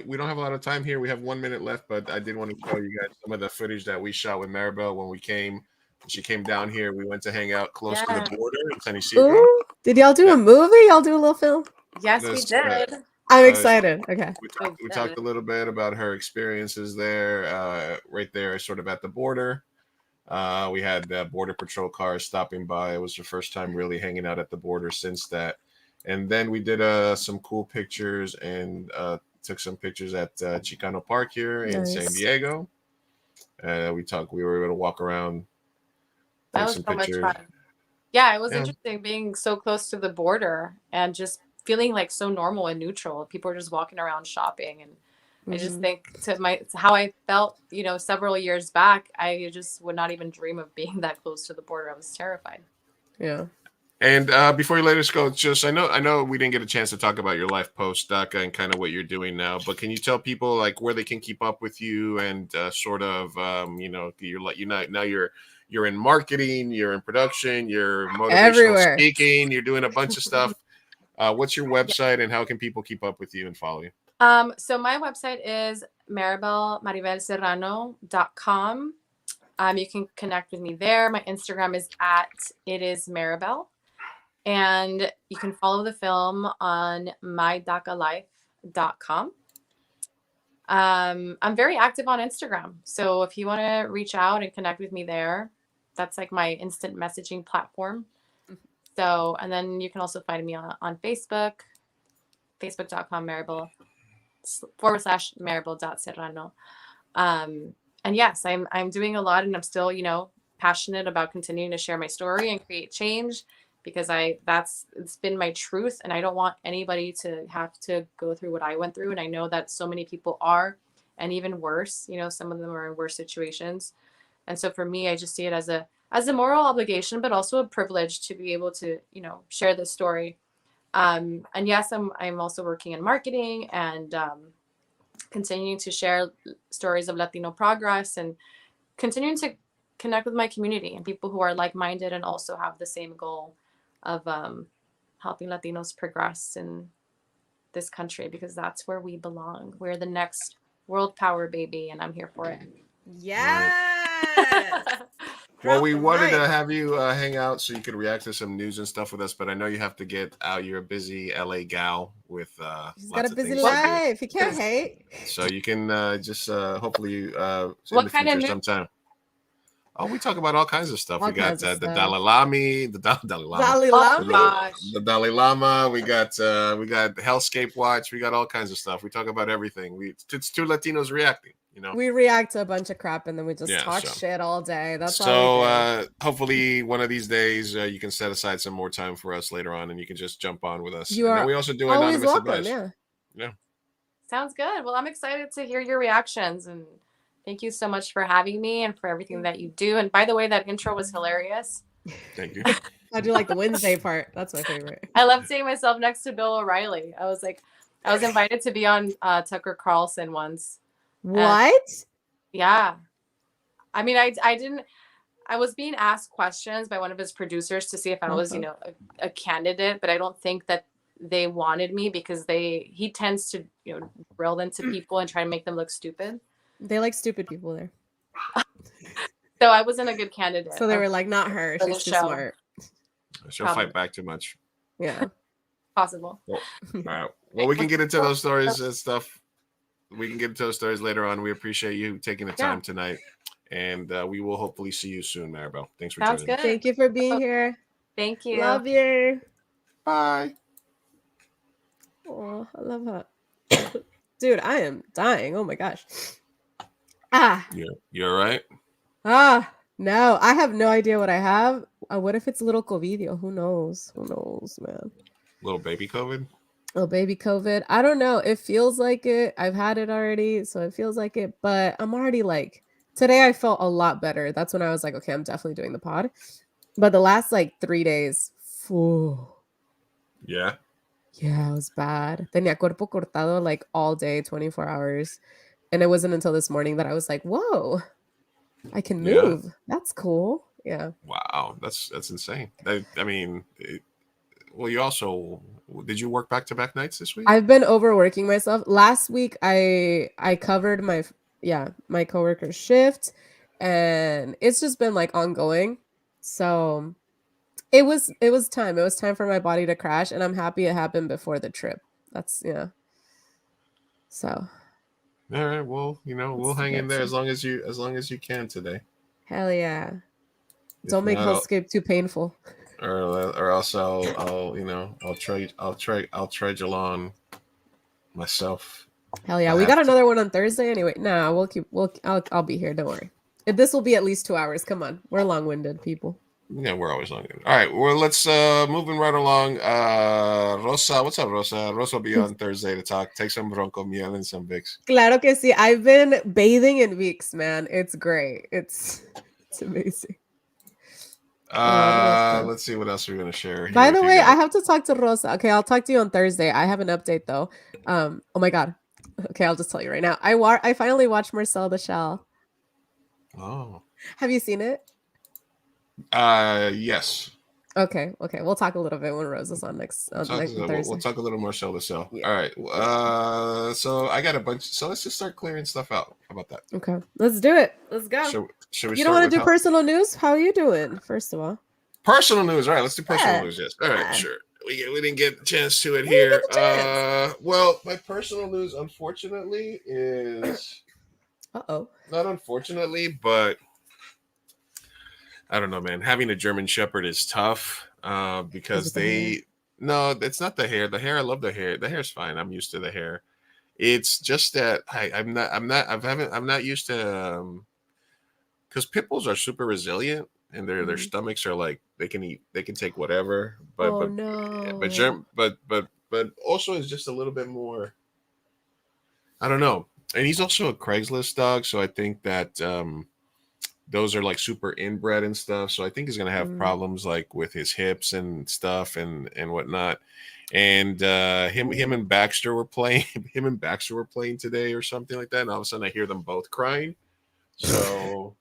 we don't have a lot of time here. We have 1 minute left, but I did want to show you guys some of the footage that we shot with Maribel when we came. She came down here. We went to hang out close to the border in San Isidro. Ooh, did y'all do a movie? Y'all do a little film? Yes, we did. I'm excited. Okay. We talked a little bit about her experiences there, right there, sort of at the border. We had Border Patrol cars stopping by. It was her first time really hanging out at the border since that. And then we did some cool pictures and took some pictures at Chicano Park here in San Diego. We were able to walk around. That was so much fun. Yeah, it was interesting being so close to the border and just feeling like so normal and neutral. People are just walking around shopping, and I just think to how I felt, you know, several years back, I just would not even dream of being that close to the border. I was terrified. Yeah. And before you let us go, just I know we didn't get a chance to talk about your life post DACA and kind of what you're doing now, but can you tell people like where they can keep up with you and sort of you know, you're in marketing, you're in production, you're motivational speaking, you're doing a bunch of stuff. What's your website and how can people keep up with you and follow you? So my website is maribelserrano.com. You can connect with me there. My Instagram is @itismaribel. And you can follow the film on mydacalife.com. I'm very active on Instagram. So if you want to reach out and connect with me there, that's like my instant messaging platform. So, and then you can also find me on Facebook, facebook.com Maribel/Maribel.Serrano. And yes, I'm doing a lot, and I'm still, you know, passionate about continuing to share my story and create change, because it's been my truth, and I don't want anybody to have to go through what I went through. And I know that so many people are, and even worse, you know, some of them are in worse situations. And so for me, I just see it as a moral obligation, but also a privilege to be able to, you know, share this story. And yes, I'm also working in marketing and continuing to share stories of Latino progress and continuing to connect with my community and people who are like-minded and also have the same goal of helping Latinos progress in this country, because that's where we belong. We're the next world power, baby, and I'm here for it. Yeah. Well, we wanted to have you hang out so you could react to some news and stuff with us, but I know you have to get out. You're a busy LA gal with She's got a busy life. You can't hate. So you can just hopefully what kind of news? Sometime. Oh, we talk about all kinds of stuff. All we got kinds of the stuff. Dalai Lama, the Dalai Lama. We got Hellscape Watch. We got all kinds of stuff. We talk about everything. It's two Latinos reacting. You know, we react to a bunch of crap and then we just talk shit all day. That's all we do. Hopefully one of these days you can set aside some more time for us later on, and you can just jump on with us. You are we also do always anonymous welcome. advice. Yeah. Sounds good. Well, I'm excited to hear your reactions, and thank you so much for having me and for everything that you do. And by the way, that intro was hilarious. Thank you. I do like the Wednesday part. That's my favorite. I love seeing myself next to Bill O'Reilly. I was invited to be on Tucker Carlson once. What? Yeah. I mean, I was being asked questions by one of his producers to see if I was, you know, a candidate, but I don't think that they wanted me because he tends to, drill into people and try to make them look stupid. They like stupid people there. So I wasn't a good candidate. So they were like, not her. for the She's too show. smart. She'll fight back too much. Yeah. Possible. Well, all right. Well, we can get into those stories and stuff. We can get into those stories later on. We appreciate you taking the time tonight. And we will hopefully see you soon, Maribel. Thanks for Sounds tuning good. Thank you for being here. Thank you. Love you. Bye. Oh, I love her. Dude, I am dying. Oh my gosh. Ah. You all right? No, I have no idea what I have. What if it's little COVID? Who knows? Who knows, man? Little baby COVID? Oh, baby COVID. I don't know. It feels like it. I've had it already, so it feels like it. But I'm already like, today I felt a lot better. That's when I was like, okay, I'm definitely doing the pod. But the last like 3 days, Yeah. Yeah, it was bad. Tenía cuerpo cortado like all day, 24 hours. And it wasn't until this morning that I was like, whoa, I can move. That's cool. Yeah. Wow. That's insane. I mean, well, you also, did you work back-to-back nights this week? I've been overworking myself. Last week, I covered my coworker's shift, and it's just been like ongoing. So it was time. It was time for my body to crash, and I'm happy it happened before the trip. That's So. All right. Well, we'll hang in there as long as you can today. Hell yeah! Don't make hellscape too painful. Or else I'll trudge along myself. Hell yeah! We got another one on Thursday anyway. Nah, I'll be here. Don't worry. This will be at least 2 hours. Come on, we're long-winded people. Yeah, we're always long-winded. All right, well, let's moving right along. Rosa, what's up, Rosa? Rosa will be on Thursday to talk. Take some bronco miel and some Vicks. Claro que sí. I've been bathing in Vicks, man. It's great. It's amazing. Let's see what else we're gonna share here. By the way, I have to talk to Rosa. Okay, I'll talk to you on Thursday. I have an update though. Oh my god. Okay, I'll just tell you right now. I finally watched Marcel the Shell. Oh. Have you seen it? Yes. Okay. We'll talk a little bit when Rose is on next Thursday. We'll talk a little more Marcel the Shell. Yeah. All right. So I got a bunch. So let's just start clearing stuff out. How about that? Okay. Let's do it. Let's go. Should we You don't want to do personal news? How are you doing? First of all. Personal news. All right, let's do personal news. Yes. All right, sure. We didn't get a chance to it here. Well, my personal news, unfortunately, is not unfortunately, but I don't know, man. Having a German Shepherd is tough because no, it's not the hair. The hair, I love the hair. The hair's fine. I'm used to the hair. It's just that I'm not used to because pit bulls are super resilient. And their stomachs are like they can take whatever, but also is just a little bit more. I don't know, and he's also a Craigslist dog, so I think that those are like super inbred and stuff. So I think he's gonna have problems like with his hips and stuff and whatnot. And him and Baxter were playing. Him and Baxter were playing today or something like that, and all of a sudden I hear them both crying. So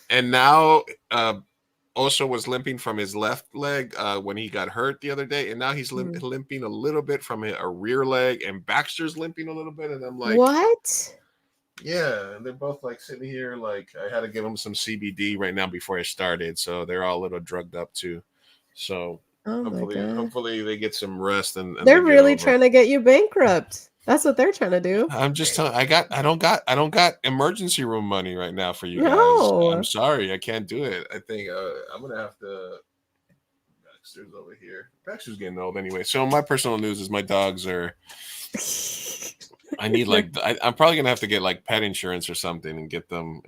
and now also was limping from his left leg when he got hurt the other day, and now he's limping a little bit from a rear leg, and Baxter's limping a little bit, and I'm like, what? Yeah, and they're both like sitting here like I had to give them some CBD right now before I started, so they're all a little drugged up too. So hopefully they get some rest and they're really trying to get you bankrupt. That's what they're trying to do. I'm just telling. I don't got emergency room money right now for you guys. I'm sorry, I can't do it. I think I'm gonna have to. Baxter's over here. Baxter's getting old anyway. So my personal news is my dogs are. I need I'm probably gonna have to get like pet insurance or something and get them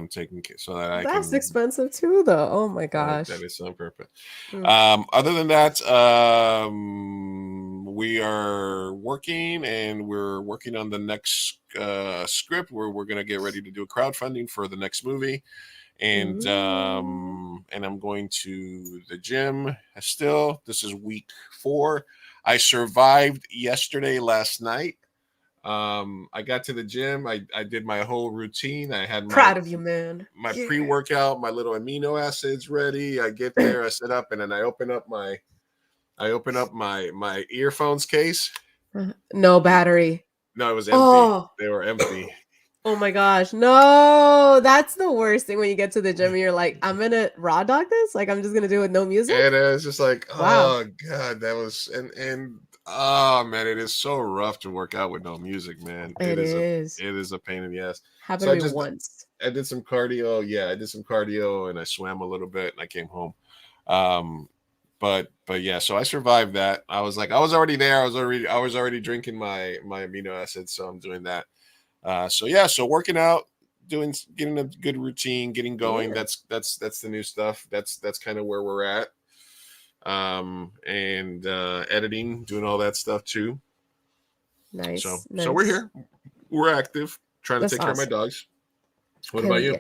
taken care so that I can. That's expensive too, though. Oh my gosh. That is on purpose. Other than that, we are working and we're working on the next script where we're gonna get ready to do a crowdfunding for the next movie. And I'm going to the gym still. This is week 4. I survived last night. I got to the gym. I did my whole routine. I had proud of you, man. My pre-workout, my little amino acids ready. I get there, I sit up, and then I open up my I open up my earphones case. No battery. No, it was empty. Oh. They were empty. Oh my gosh. No, that's the worst thing when you get to the gym and you're like, I'm gonna raw dog this. Like I'm just gonna do it with no music. And it's just like, Wow. oh god, that was and oh man, it is so rough to work out with no music, man. It is. It is a pain in the ass. Happened So to me once. I did some cardio. Yeah, I did some cardio and I swam a little bit and I came home. But yeah, so I survived that. I was already there. I was already drinking my amino acids, so I'm doing that. So working out, getting a good routine, getting going. Yeah. That's the new stuff. That's kind of where we're at. And editing, doing all that stuff too. Nice. So nice. we're here. We're active, trying That's to take care of my dogs. What Hell about you?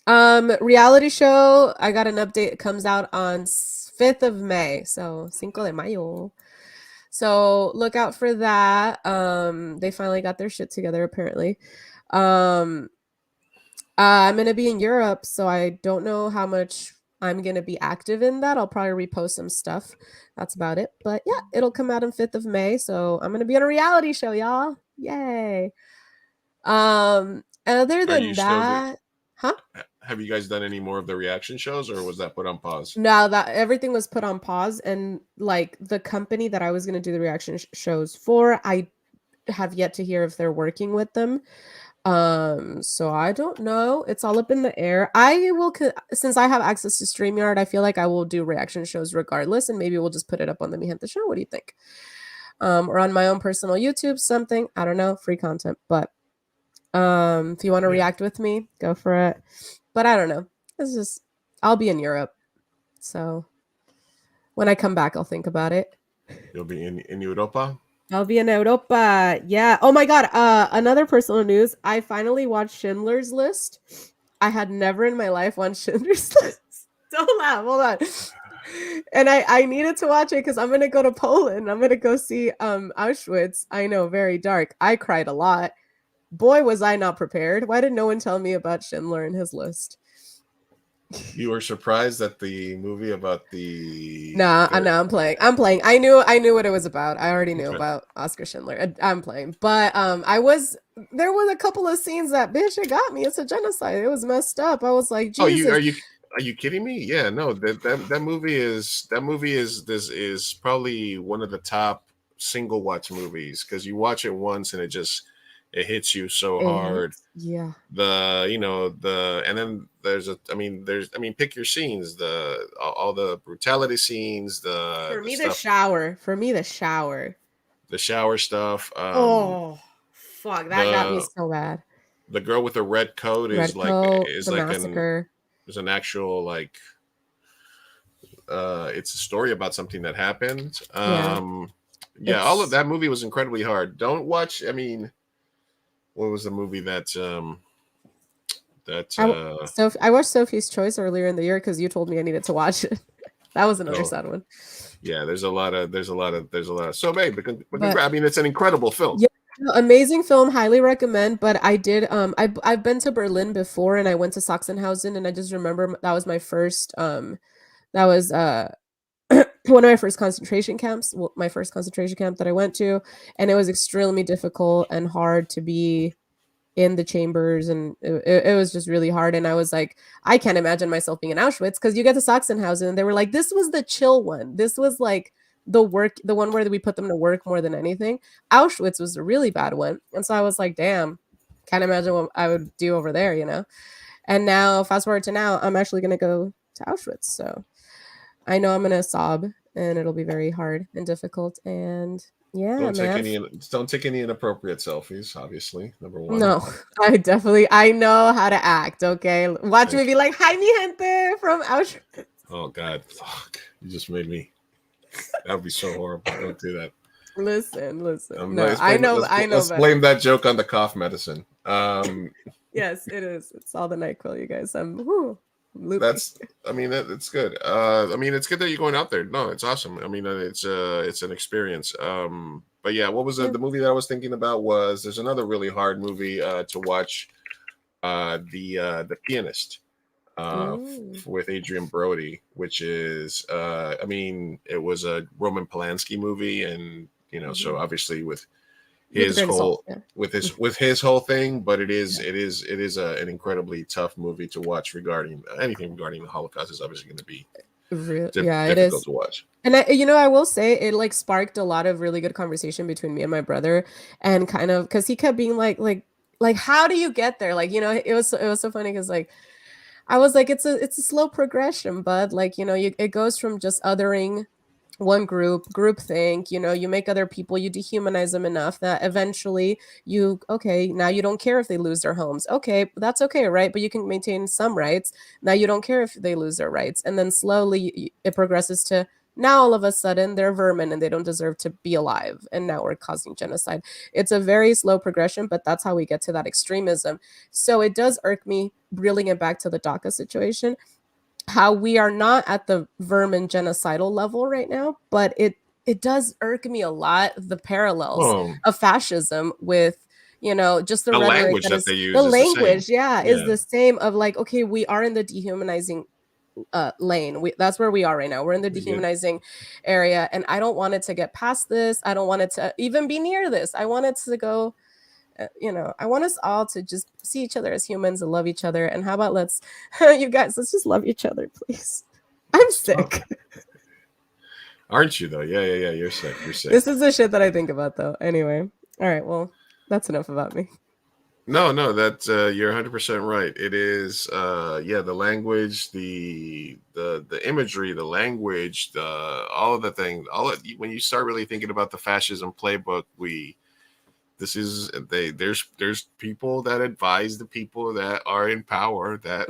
yeah. Reality show. I got an update. It comes out on 5th of May. So Cinco de Mayo. So look out for that. They finally got their shit together apparently. I'm gonna be in Europe, so I don't know how much I'm gonna be active in that. I'll probably repost some stuff. That's about it. But yeah, it'll come out on 5th of May. So I'm gonna be on a reality show, y'all. Yay. Other than that, huh? Have you guys done any more of the reaction shows, or was that put on pause? No, that everything was put on pause, and like the company that I was going to do the reaction shows for, I have yet to hear if they're working with them. So I don't know. It's all up in the air. I will, since I have access to StreamYard, I feel like I will do reaction shows regardless, and maybe we'll just put it up on the Mi Gente Show. What do you think? Or on my own personal YouTube, something. I don't know, free content. But if you want to react with me, go for it. But I don't know. It's just, I'll be in Europe. So when I come back, I'll think about it. You'll be in Europa? I'll be in Europa. Yeah. Oh my God. Another personal news. I finally watched Schindler's List. I had never in my life watched Schindler's List. Don't laugh. Hold on. And I needed to watch it because I'm going to go to Poland. I'm going to go see Auschwitz. I know, very dark. I cried a lot. Boy, was I not prepared. Why did no one tell me about Schindler and his list? You were surprised at the movie about the... Nah, I'm playing. I knew what it was about. I already knew about Oscar Schindler. I'm playing. But there was a couple of scenes that, bitch, it got me. It's a genocide. It was messed up. I was like, Jesus. Are you kidding me? Yeah, no, that movie is probably one of the top single watch movies, because you watch it once and it hits you so hard. Yeah. And then pick your scenes, all the brutality scenes, For me, the shower. The shower stuff. Oh fuck, that got me so bad. The girl with the red coat is like massacre. There's an actual like it's a story about something that happened. All of that movie was incredibly hard. Don't watch, what was the movie I watched Sophie's Choice earlier in the year because you told me I needed to watch it. That was another sad one. Yeah, there's a lot of so babe, it's an incredible film. Yeah, amazing film, highly recommend. But I did I've been to Berlin before, and I went to Sachsenhausen, and I just remember that was my first one of my first concentration camps, my first concentration camp that I went to, and it was extremely difficult and hard to be in the chambers, and it was just really hard. And I was like, I can't imagine myself being in Auschwitz, because you get to Sachsenhausen and they were like, this was the chill one. This was like the one where we put them to work more than anything. Auschwitz was a really bad one. And so I was like, damn, can't imagine what I would do over there, And now, fast forward to now, I'm actually going to go to Auschwitz. So I know I'm going to sob, and it'll be very hard and difficult. And yeah, don't take any inappropriate selfies, obviously. Number one. No, I know how to act. Okay, watch me be like, "Hi, mi gente from Auschwitz." Oh God, fuck! You just made me. That would be so horrible. Don't do that. Listen. I know. Let's blame that joke on the cough medicine. Yes, it is. It's all the NyQuil, you guys. That's it's good. It's good that you're going out there. No, it's awesome. It's an experience. But yeah, what was the movie that I was thinking about was, there's another really hard movie to watch, the Pianist. Mm. with Adrian Brody, which is, I mean, it was a Roman Polanski movie, and so obviously with With a his grain of salt. whole Yeah. with his whole thing, but it is an incredibly tough movie to watch regarding anything regarding the Holocaust is obviously going to be Yeah, it difficult is. to watch. And I will say it like sparked a lot of really good conversation between me and my brother, and kind of because he kept being like, how do you get there? Like, it was so funny because like I was like, it's a slow progression, bud. Like, it goes from just othering one group think, you make other people, you dehumanize them enough that eventually okay, now you don't care if they lose their homes. Okay, that's okay, right? But you can maintain some rights. Now you don't care if they lose their rights. And then slowly it progresses to now all of a sudden they're vermin and they don't deserve to be alive. And now we're causing genocide. It's a very slow progression, but that's how we get to that extremism. So it does irk me, reeling it back to the DACA situation, how we are not at the vermin genocidal level right now, but it does irk me a lot, the parallels Well, of fascism with just the the rhetoric language that that is they use the is the same. language, yeah, is Yeah. the same of like, okay, we are in the dehumanizing lane. That's where we are right now. We're in the dehumanizing area, and I don't want it to get past this. I don't want it to even be near this. I want it to go I want us all to just see each other as humans and love each other. And how about let's just love each other, please. I'm sick. Aren't you though? Yeah. You're sick. You're sick. This is the shit that I think about though. Anyway. All right. Well, that's enough about me. No, that's you're 100% right. It is the language, the imagery, the language, all of the things, when you start really thinking about the fascism playbook, there's people that advise the people that are in power that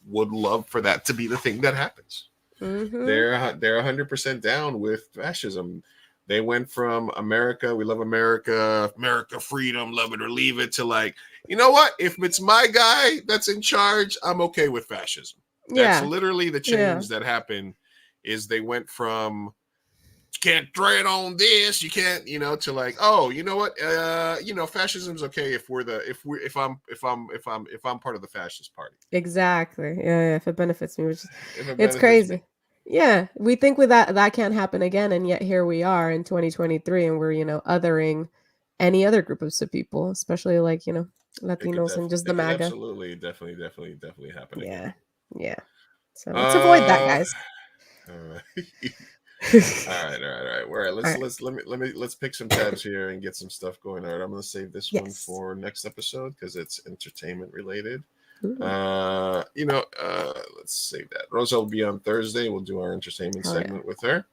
would love for that to be the thing that happens. They're 100% down with fascism. They went from America, we love America, America freedom, love it or leave it, to like, you know what? If it's my guy that's in charge, I'm okay with fascism. That's literally the change that happened. Is they went from you can't tread on this, you can't, to like, oh, you know what? Fascism's okay if I'm part of the fascist party. Exactly. Yeah, if it benefits me, it's benefits crazy. me. Yeah, we think with that can't happen again, and yet here we are in 2023, and we're othering any other groups of people, especially like Latinos and just the MAGA. Absolutely, definitely happen again. Yeah. So let's avoid that, guys. All right. All right. Let's pick some tabs here and get some stuff going. All right, I'm gonna save this one for next episode because it's entertainment related. Let's save that. Rosa will be on Thursday. We'll do our entertainment segment with her.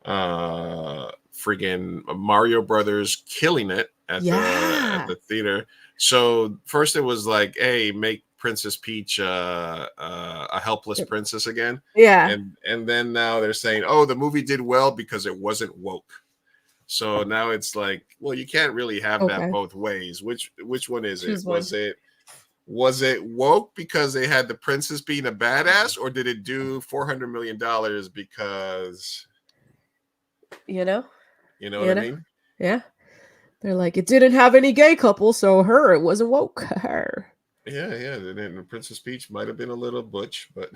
Friggin' Mario Brothers killing it at the theater. So first it was like, hey, make Princess Peach a helpless princess again. Yeah. And then now they're saying, oh, the movie did well because it wasn't woke. So now it's like, well, you can't really have that both ways. Which one is it? Was it woke because they had the princess being a badass, or did it do $400 million because what I mean? Yeah. They're like, it didn't have any gay couples, so it wasn't woke. Her. Yeah. And Princess Peach might have been a little butch, but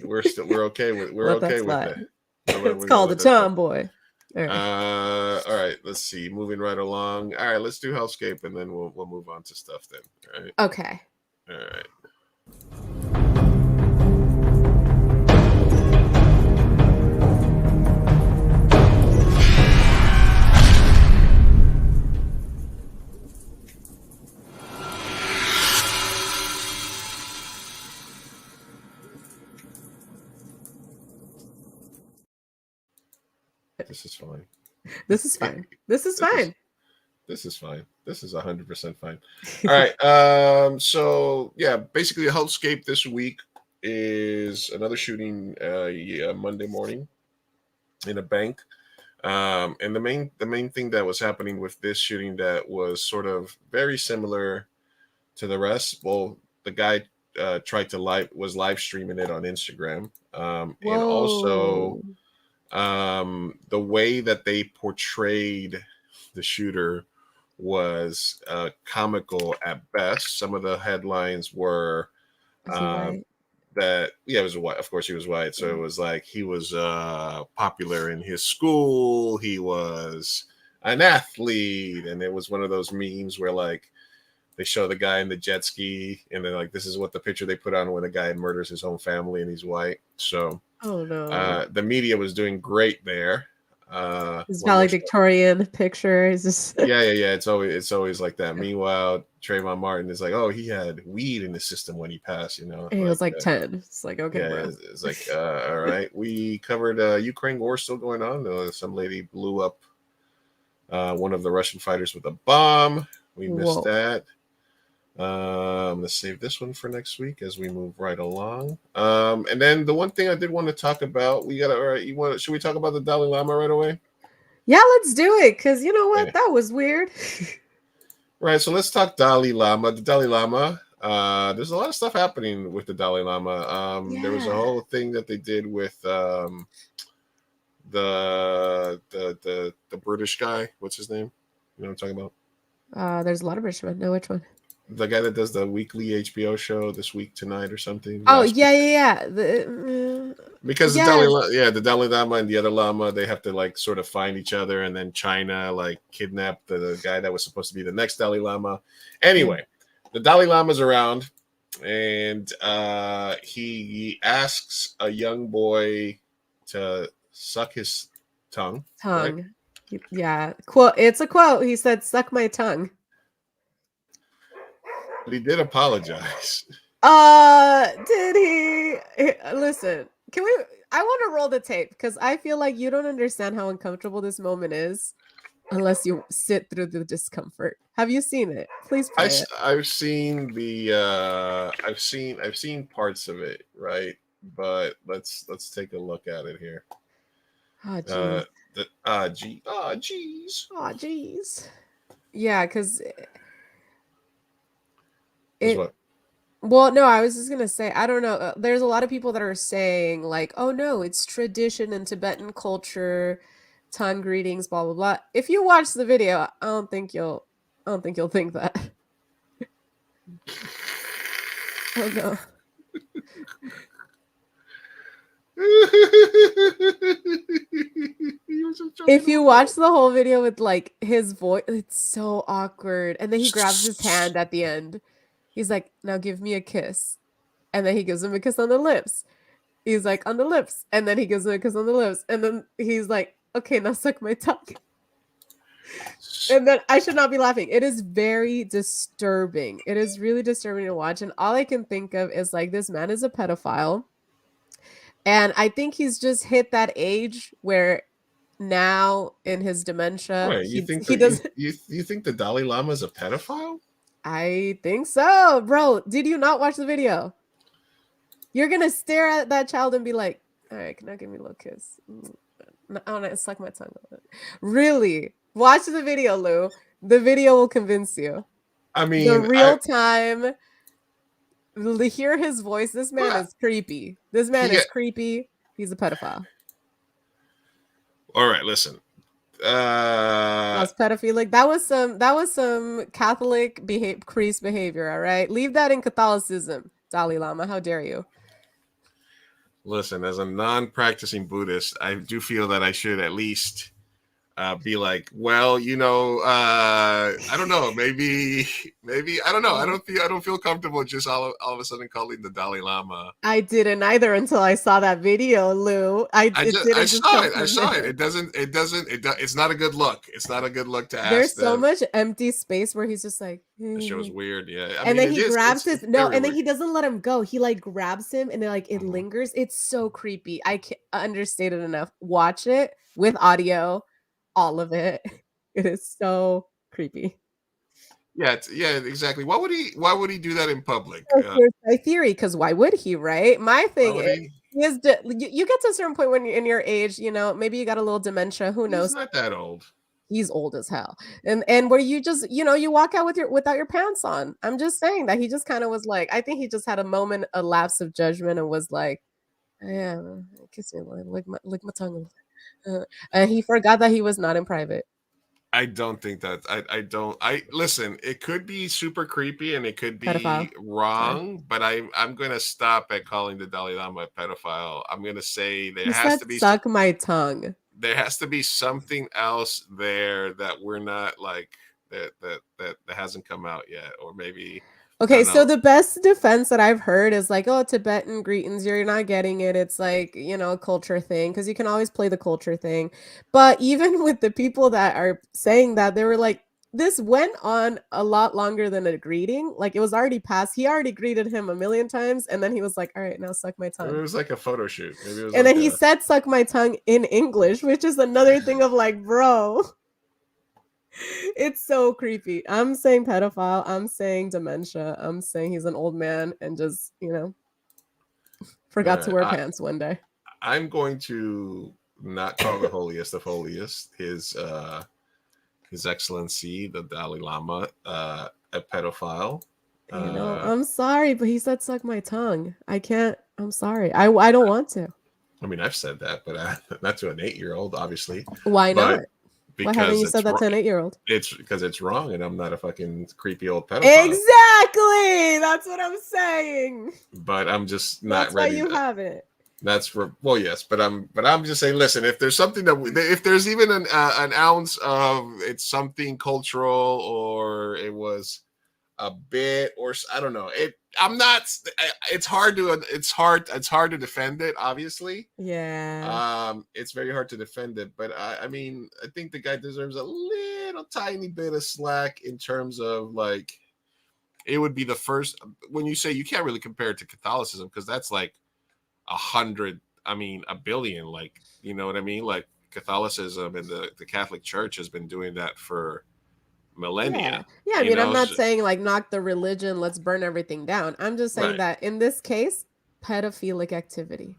we're okay with that. It's called a tomboy. All right. Let's see. Moving right along. All right. Let's do Hellscape, and then we'll move on to stuff then. All right. Okay. All right. This is fine. This is fine. This is fine. This is fine. This is 100% fine. All right. So yeah, basically, the Hellscape this week is another shooting. Monday morning in a bank. And the main thing that was happening with this shooting that was sort of very similar to the rest. Well, the guy was live streaming it on Instagram, and also the way that they portrayed the shooter was comical at best. Some of the headlines were that it was white. Of course, he was white. So it was like he was popular in his school. He was an athlete, and it was one of those memes where like they show the guy in the jet ski, and they're like, "This is what the picture they put on when a guy murders his own family, and he's white." So Oh no. the media was doing great there. His valedictorian picture is just yeah. It's always like that. Meanwhile, Trayvon Martin is like, oh, he had weed in his system when he passed. You know, he was like 10. It's like, okay, bro. It's like, all right. We covered Ukraine war still going on. Some lady blew up one of the Russian fighters with a bomb. We missed that. I'm gonna save this one for next week as we move right along. And then the one thing I did want to talk about, should we talk about the Dalai Lama right away? Yeah, let's do it, because you know what? Yeah. That was weird. Right, so let's talk Dalai Lama. The Dalai Lama, there's a lot of stuff happening with the Dalai Lama. There was a whole thing that they did with the British guy. What's his name? You know what I'm talking about? There's a lot of British men. No, which one? The guy that does the weekly HBO show This Week Tonight or something. Oh, yeah. Because the Dalai Lama and the other Lama, they have to like sort of find each other, and then China like kidnapped the guy that was supposed to be the next Dalai Lama. Anyway, the Dalai Lama's around, and he asks a young boy to suck his tongue. Right? Yeah. Quote. It's a quote. He said, "Suck my tongue." But he did apologize. Did he? Listen, I want to roll the tape, because I feel like you don't understand how uncomfortable this moment is unless you sit through the discomfort. Have you seen it? Please play it. I've seen I've seen parts of it, right? But let's take a look at it here. Jeez. Yeah, because well, no, I was just gonna say, I don't know. There's a lot of people that are saying like, "Oh no, it's tradition in Tibetan culture, tongue greetings, blah blah blah." If you watch the video, I don't think you'll think that. Oh no. If you watch the whole video with like his voice, it's so awkward, and then he grabs his hand at the end. He's like, "Now give me a kiss." And then he gives him a kiss on the lips. He's like, "On the lips." And then he gives him a kiss on the lips. And then he's like, "Okay, now suck my tongue." And then I should not be laughing. It is very disturbing. It is really disturbing to watch. And all I can think of is like, this man is a pedophile. And I think he's just hit that age where now in his dementia, Wait, you think the Dalai Lama is a pedophile? I think so, bro. Did you not watch the video? You're gonna stare at that child and be like, "All right, can I give me a little kiss? I want to suck my tongue on it." Really? Watch the video, Lou. The video will convince you. I mean, the real time. Hear his voice. This man is creepy. This man is creepy. He's a pedophile. All right, listen. That's pedophilic. That was some Catholic priest behavior. All right, leave that in Catholicism, Dalai Lama. How dare you? Listen, as a non-practicing Buddhist, I do feel that I should at least be like, well, you know, I don't know, maybe I don't know. I don't feel comfortable just all of a sudden calling the Dalai Lama. I didn't either until I saw that video, Lou. I saw it. It's not a good look. It's not a good look to ask. There's so much empty space where he's just like, the show's weird, yeah. And then he grabs his and then he doesn't let him go. He like grabs him and then like it lingers. It's so creepy. I can't understate it enough. Watch it with audio. All of it. It is so creepy. Yeah, exactly. Why would he do that in public? Here's my theory, because why would he, right? My thing is you get to a certain point when you're in your age, you know, maybe you got a little dementia. Who knows? He's not that old. He's old as hell. And where you just, you know, you walk out without your pants on. I'm just saying that he just kind of was like, I think he just had a lapse of judgment and was like, yeah, kiss me, lick my tongue. And he forgot that he was not in private. I don't think that I don't I listen, it could be super creepy and it could be Pedophile. wrong, but I'm gonna stop at calling the Dalai Lama a pedophile. I'm gonna say He said, "Suck my tongue." there has to be something else there that we're not like that hasn't come out yet, or maybe I Okay, don't so know. the best defense that I've heard is like, oh, Tibetan greetings, you're not getting it. It's like, a culture thing, because you can always play the culture thing. But even with the people that are saying that, they were like, this went on a lot longer than a greeting. Like it was already past. He already greeted him a million times, and then he was like, all right, now suck my It tongue. was like a photo shoot. Maybe it was And like then he said suck my tongue in English, which is another thing of like, bro. It's so creepy. I'm saying pedophile. I'm saying dementia. I'm saying he's an old man and just, forgot to wear pants one day. I'm going to not call the holiest of holiest, His Excellency, the Dalai Lama, a pedophile. I'm sorry, but he said suck my tongue. I can't. I'm sorry. I don't want to. I mean, I've said that, but not to an 8-year-old, obviously. Why But not? Why haven't you said that to an 8-year-old? It's because it's wrong, and I'm not a fucking creepy old pedophile. Exactly. That's what I'm saying. But I'm just not That's ready. Why you haven't. That's for yes, but I'm just saying. Listen, if there's something if there's even an ounce of it's something cultural, or it was a bit, or I don't know. I'm not. It's hard to defend it. Obviously, yeah. It's very hard to defend it. But I mean, I think the guy deserves a little tiny bit of slack in terms of like, it would be the first when you say you can't really compare it to Catholicism, because that's like 100. I mean, a billion. Like, you know what I mean? Like Catholicism and the Catholic Church has been doing that for millennia. Yeah, I mean, I'm not saying like knock the religion, let's burn everything down. I'm just saying that in this case, pedophilic activity.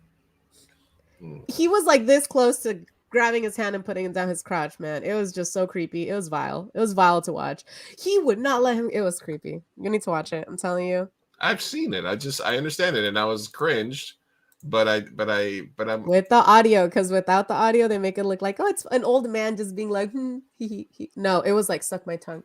He was like this close to grabbing his hand and putting it down his crotch, man. It was just so creepy. It was vile. It was vile to watch. He would not let him. It was creepy. You need to watch it. I'm telling you. I've seen it. I understand it, and I was cringed. But I'm with the audio, because without the audio, they make it look like, oh, it's an old man just being like, he. No, it was like suck my tongue.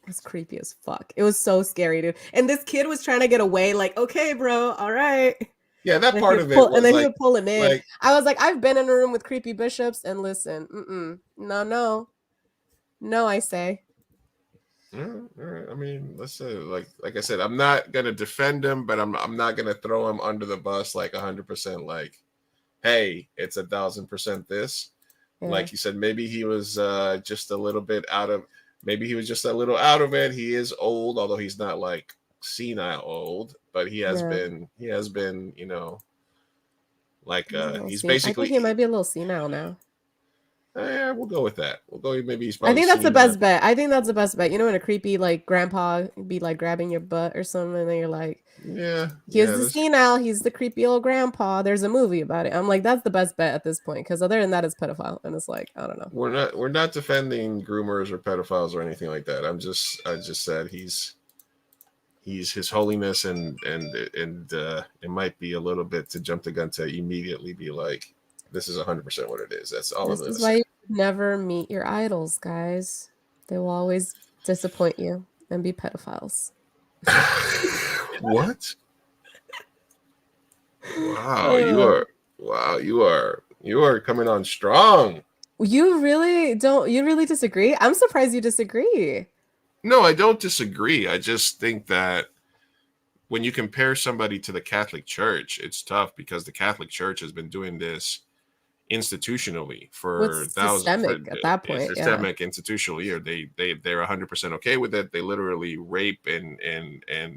It's creepy as fuck. It was so scary, dude. And this kid was trying to get away, like, okay, bro, all right. Yeah, that part of it was and then like, he would pull him in. Like, I was like, I've been in a room with creepy bishops, and listen, no, I say. I mean, let's say, like I said, I'm not gonna defend him, but I'm not gonna throw him under the bus like 100%. Like, hey, it's 1,000% this. Yeah. Like you said, maybe he was just a little bit out of. Maybe he was just a little out of it. He is old, although he's not like senile old, but he has been. He has been, like he's basically. I think he might be a little senile now. Yeah, we'll go with that. We'll go. Maybe he's. I think that's the best bet. I think that's the best bet. You know, when a creepy like grandpa be like grabbing your butt or something, and then you're like, he's the senile. He's the creepy old grandpa. There's a movie about it. I'm like, that's the best bet at this point, because other than that, it's pedophile, and it's like, I don't know. We're not defending groomers or pedophiles or anything like that. I just said he's His Holiness, and it might be a little bit to jump the gun to immediately be like, this is 100% what it is. That's all. This is why you never meet your idols, guys. They will always disappoint you and be pedophiles. What? Wow, you are coming on strong. You really disagree? I'm surprised you disagree. No, I don't disagree. I just think that when you compare somebody to the Catholic Church, it's tough, because the Catholic Church has been doing this institutionally for thousands. At that point, systemic, institutional year. They're 100% okay with it. They literally rape and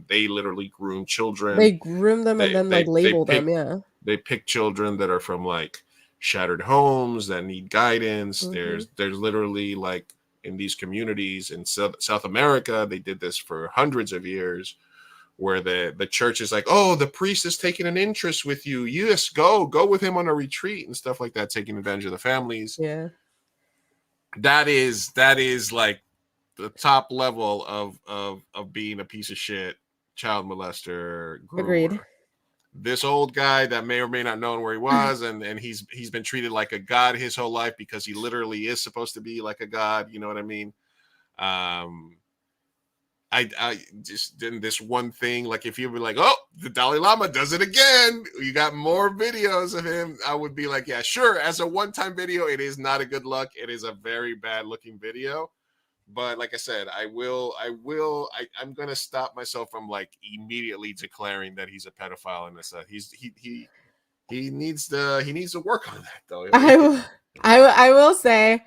they literally groom children. They groom them and then label them. Yeah, they pick children that are from like shattered homes that need guidance. Mm-hmm. There's literally like in these communities in South America, they did this for hundreds of years, where the church is like, oh, the priest is taking an interest with you. Yes, go with him on a retreat and stuff like that, taking advantage of the families. Yeah. That is like the top level of being a piece of shit child molester groomer. Agreed. this old guy that may or may not know where he was, and he's been treated like a god his whole life because he literally is supposed to be like a god. You know what I mean? I just did this one thing. Like if you were like, oh, the Dalai Lama does it again, you got more videos of him, I would be like, yeah, sure. As a one-time video, it is not a good look. It is a very bad looking video. But like I said, I'm gonna stop myself from like immediately declaring that he's a pedophile and this. He needs to work on that though. I will say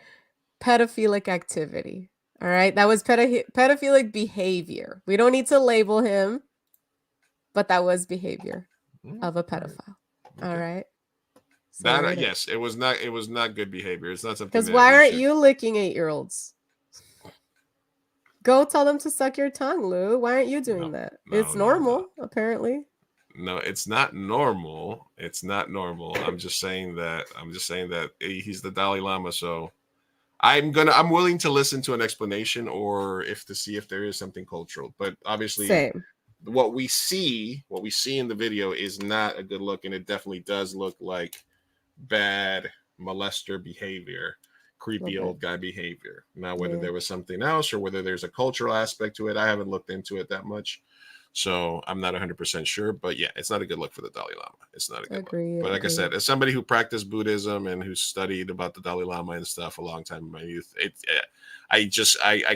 pedophilic activity. All right, that was pedophilic behavior. We don't need to label him, but that was behavior of a pedophile. Okay. All right. So That yes, it was not good behavior. It's not something. Because why aren't you licking 8-year-olds? Go tell them to suck your tongue, Lou. Why aren't you doing that? It's normal, apparently. No, it's not normal. It's not normal. I'm just saying that he's the Dalai Lama, so I'm willing to listen to an explanation or to see if there is something cultural. But obviously what we see in the video is not a good look, and it definitely does look like bad molester behavior, creepy old guy behavior. Now, whether there was something else or whether there's a cultural aspect to it, I haven't looked into it that much. So I'm not 100% sure, but yeah, it's not a good look for the Dalai Lama. It's not a good look. But like I said, as somebody who practiced Buddhism and who studied about the Dalai Lama and stuff a long time in my youth, I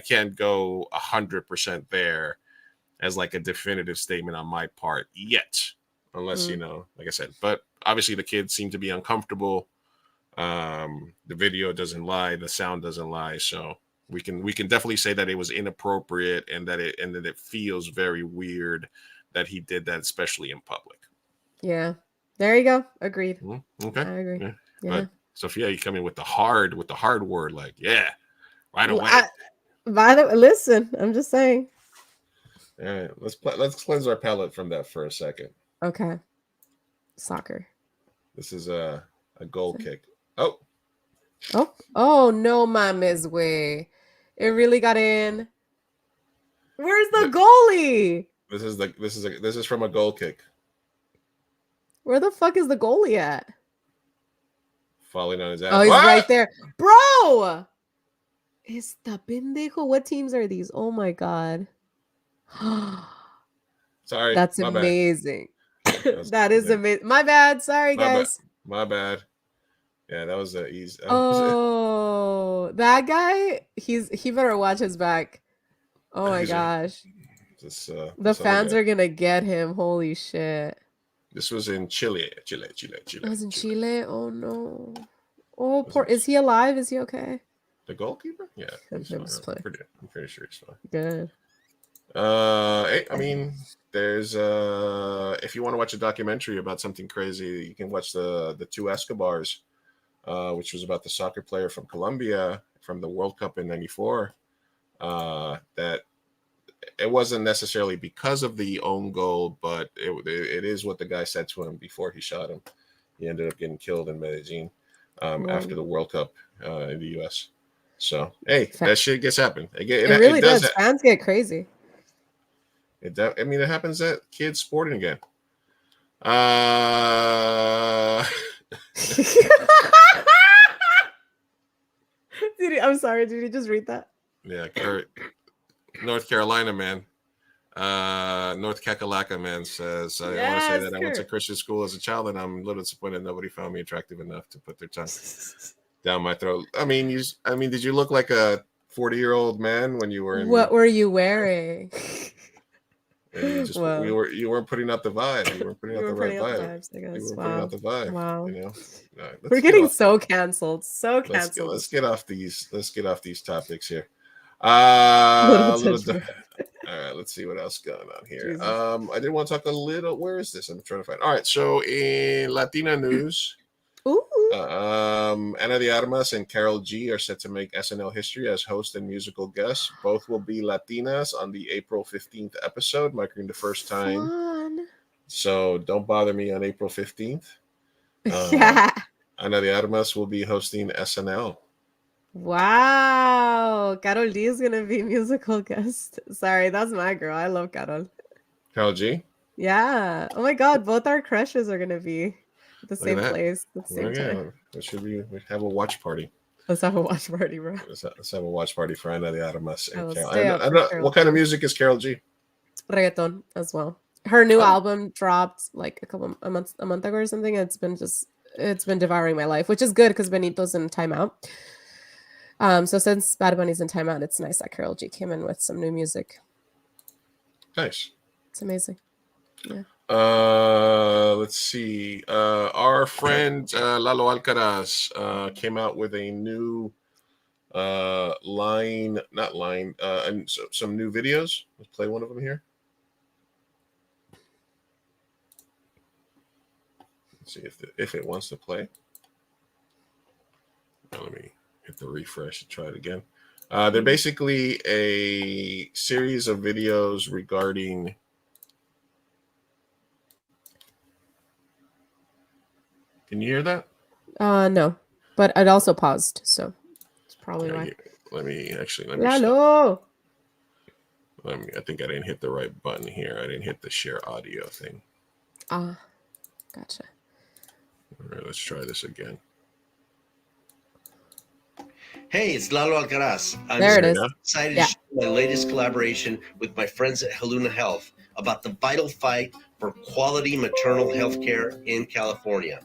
can't go 100% there as like a definitive statement on my part yet, unless like I said. But obviously, the kids seem to be uncomfortable. The video doesn't lie, the sound doesn't lie, so we can definitely say that it was inappropriate and that it feels very weird that he did that, especially in public. Yeah, there you go. Agreed. Okay, I agree. Yeah. But Sophia, you come in with the hard word, like right away. Listen, I'm just saying. All right, let's cleanse our palate from that for a second. Okay. Soccer. This is a goal kick. Oh no, mames way. It really got in. Where's the goalie? This is from a goal kick. Where the fuck is the goalie at? Falling on his ass. Oh, he's right there. Bro! Esta pendejo. What teams are these? Oh my god. Sorry. That's amazing. That is amazing. My bad. Sorry, guys. My bad. Yeah, that was easy. Oh, that guy, he better watch his back. Oh my gosh. The fans are gonna get him. Holy shit. This was in Chile. It was in Chile. Oh no. Oh, poor. Is he alive? Is he okay? The goalkeeper? Yeah. I'm pretty sure he's fine. Good. I mean, there's if you want to watch a documentary about something crazy, you can watch the Two Escobars, which was about the soccer player from Colombia from the World Cup in '94. That it wasn't necessarily because of the own goal, but it is what the guy said to him before he shot him. He ended up getting killed in Medellin after the World Cup in the U.S. So hey, that shit gets happen. It really does. Fans get crazy. It happens at kids sporting again. I'm sorry. Did you just read that? Yeah, Kurt, North Carolina man. North Kakalaka man says, I want to say that I went to Christian school as a child and I'm a little disappointed nobody found me attractive enough to put their tongue down my throat. Did you look like a 40-year-old man when you were in... What were you wearing? And you weren't putting out the vibe. You weren't putting out the right vibe. You weren't putting out the vibe. Wow. Right, we're getting so canceled. So canceled. Let's get off these topics here. All right, let's see what else going on here. I did want to talk a little. Where is this? I'm trying to find. All right, so in Latina news, Ana de Armas and Carol G are set to make SNL history as host and musical guests. Both will be Latinas on the April 15th episode, marking the first time. Fun. So don't bother me on April 15th. Ana de Armas will be hosting SNL. Wow. Carol D is going to be musical guest. Sorry, that's my girl. I love Carol. Carol G? Yeah. Oh my God, both our crushes are gonna be at the Look at same that. place at the same time. It should be. We have a watch party. Let's have a watch party, bro. Let's have a watch party for Ana de Armas I and will Carol. stay up for Carol What kind of G. music is Carol G? Reggaeton as well. Her new Oh. album dropped like a month ago or something. It's been devouring my life, which is good because Benito's in timeout. So since Bad Bunny's in timeout, it's nice that Carol G came in with some new music. Nice. It's amazing. Yeah. Let's see. Our friend Lalo Alcaraz came out with a new and some new videos. Let's play one of them here. Let's see if it wants to play. Now let me hit the refresh and try it again. They're basically a series of videos regarding. Can you hear that? No, but it also paused, so it's probably why. Let me Lalo. I think I didn't hit the right button here. I didn't hit the share audio thing. Gotcha. All right, let's try this again. Hey, it's Lalo Alcaraz. I'm There it is. excited to share my latest collaboration with my friends at Haluna Health about the vital fight for quality maternal health care in California.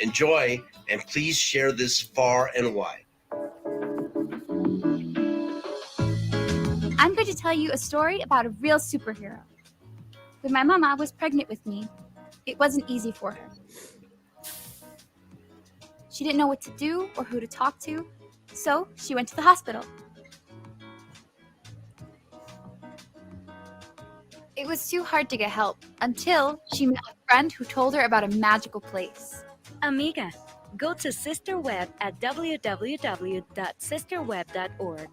Enjoy, and please share this far and wide. I'm going to tell you a story about a real superhero. When my mama was pregnant with me, it wasn't easy for her. She didn't know what to do or who to talk to, so she went to the hospital. It was too hard to get help until she met a friend who told her about a magical place. Amiga, go to SisterWeb at www.sisterweb.org.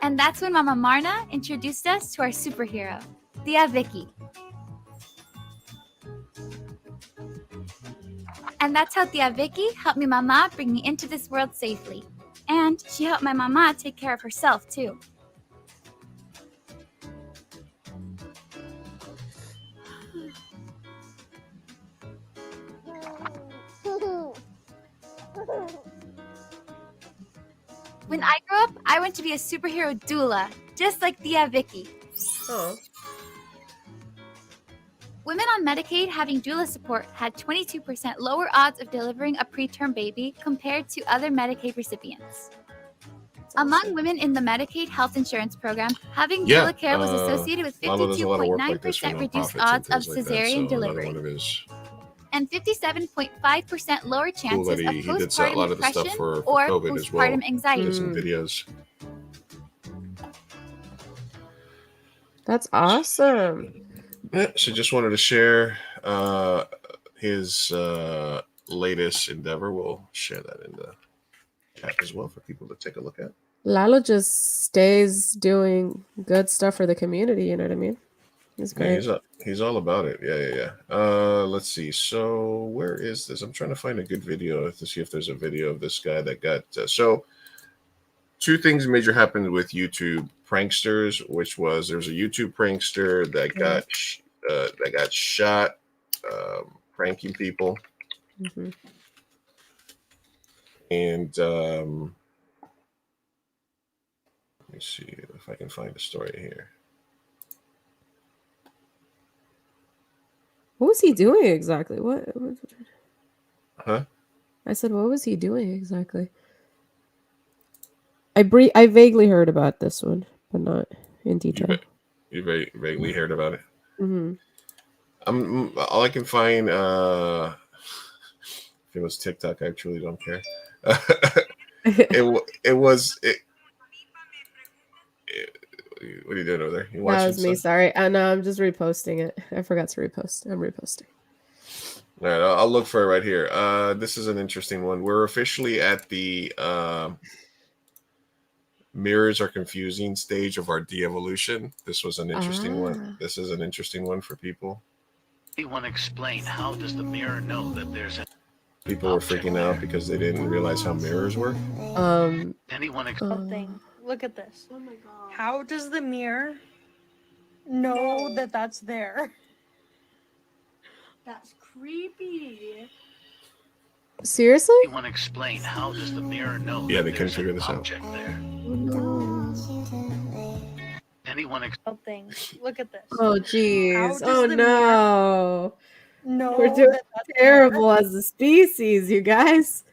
And that's when Mama Marna introduced us to our superhero, Tia Vicky. And that's how Tia Vicky helped me Mama bring me into this world safely. And she helped my Mama take care of herself too. When I grew up, I went to be a superhero doula, just like Tia Vicky. Oh. Women on Medicaid having doula support had 22% lower odds of delivering a preterm baby compared to other Medicaid recipients. Among women in the Medicaid health insurance program, having doula care was associated with 52.9% reduced odds of cesarean delivery and 57.5% lower chances of postpartum depression or postpartum anxiety. There's some videos. That's awesome. Yeah, so just wanted to share his latest endeavor. We'll share that in the chat as well for people to take a look at. Lalo just stays doing good stuff for the community, you know what I mean? He's great. Yeah, he's all about it. Yeah. Let's see. So where is this? I'm trying to find a good video to see if there's a video of this guy that got so two things major happened with YouTube pranksters, which was there's a YouTube prankster that got shot pranking people. Mm-hmm. And let me see if I can find a story here. What was he doing exactly? What? Huh? I said, what was he doing exactly? I vaguely heard about this one, but not in detail. You vaguely heard about it. Mm-hmm. All I can find. If it was TikTok, I truly don't care. It was. What are you doing over there? You watching That was me. Sorry, and I'm just reposting it. I forgot to repost. I'm reposting. All right, I'll look for it right here. This is an interesting one. We're officially at the mirrors are confusing stage of our de-evolution. This was an interesting one. This is an interesting one for people. Anyone explain how does the mirror know that there's a People were freaking out because they didn't realize how mirrors work. anyone look at this. Oh my god. How does the mirror know that that's there? That's creepy. Seriously? Anyone explain how does the mirror know Yeah, that they couldn't there's figure an this out. object there? Anyone Thing. Look at this. Oh, How jeez. does Oh, the mirror no. We're know doing that that's terrible as a species, you guys.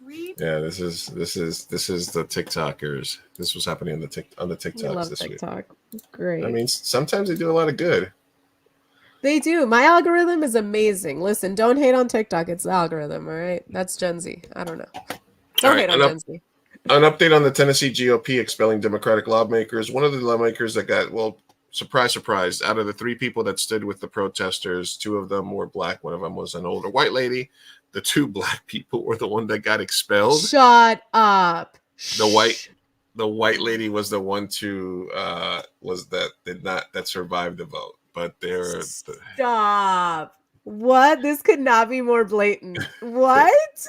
Yeah, this is the TikTokers. This was happening on the We TikToks love this week. TikTok. Great. I mean, sometimes they do a lot of good. They do. My algorithm is amazing. Listen, don't hate on TikTok. It's the algorithm, all right? That's Gen Z. I don't know. Don't hate on Gen Z. An update on the Tennessee GOP expelling Democratic lawmakers. One of the lawmakers that got, well, surprise, surprise, out of the 3 people that stood with the protesters, 2 of them were black. One of them was an older white lady. The 2 black people were the one that got expelled. Shut up. The white lady was the one that survived the vote. But they're Stop. What? This could not be more blatant. What?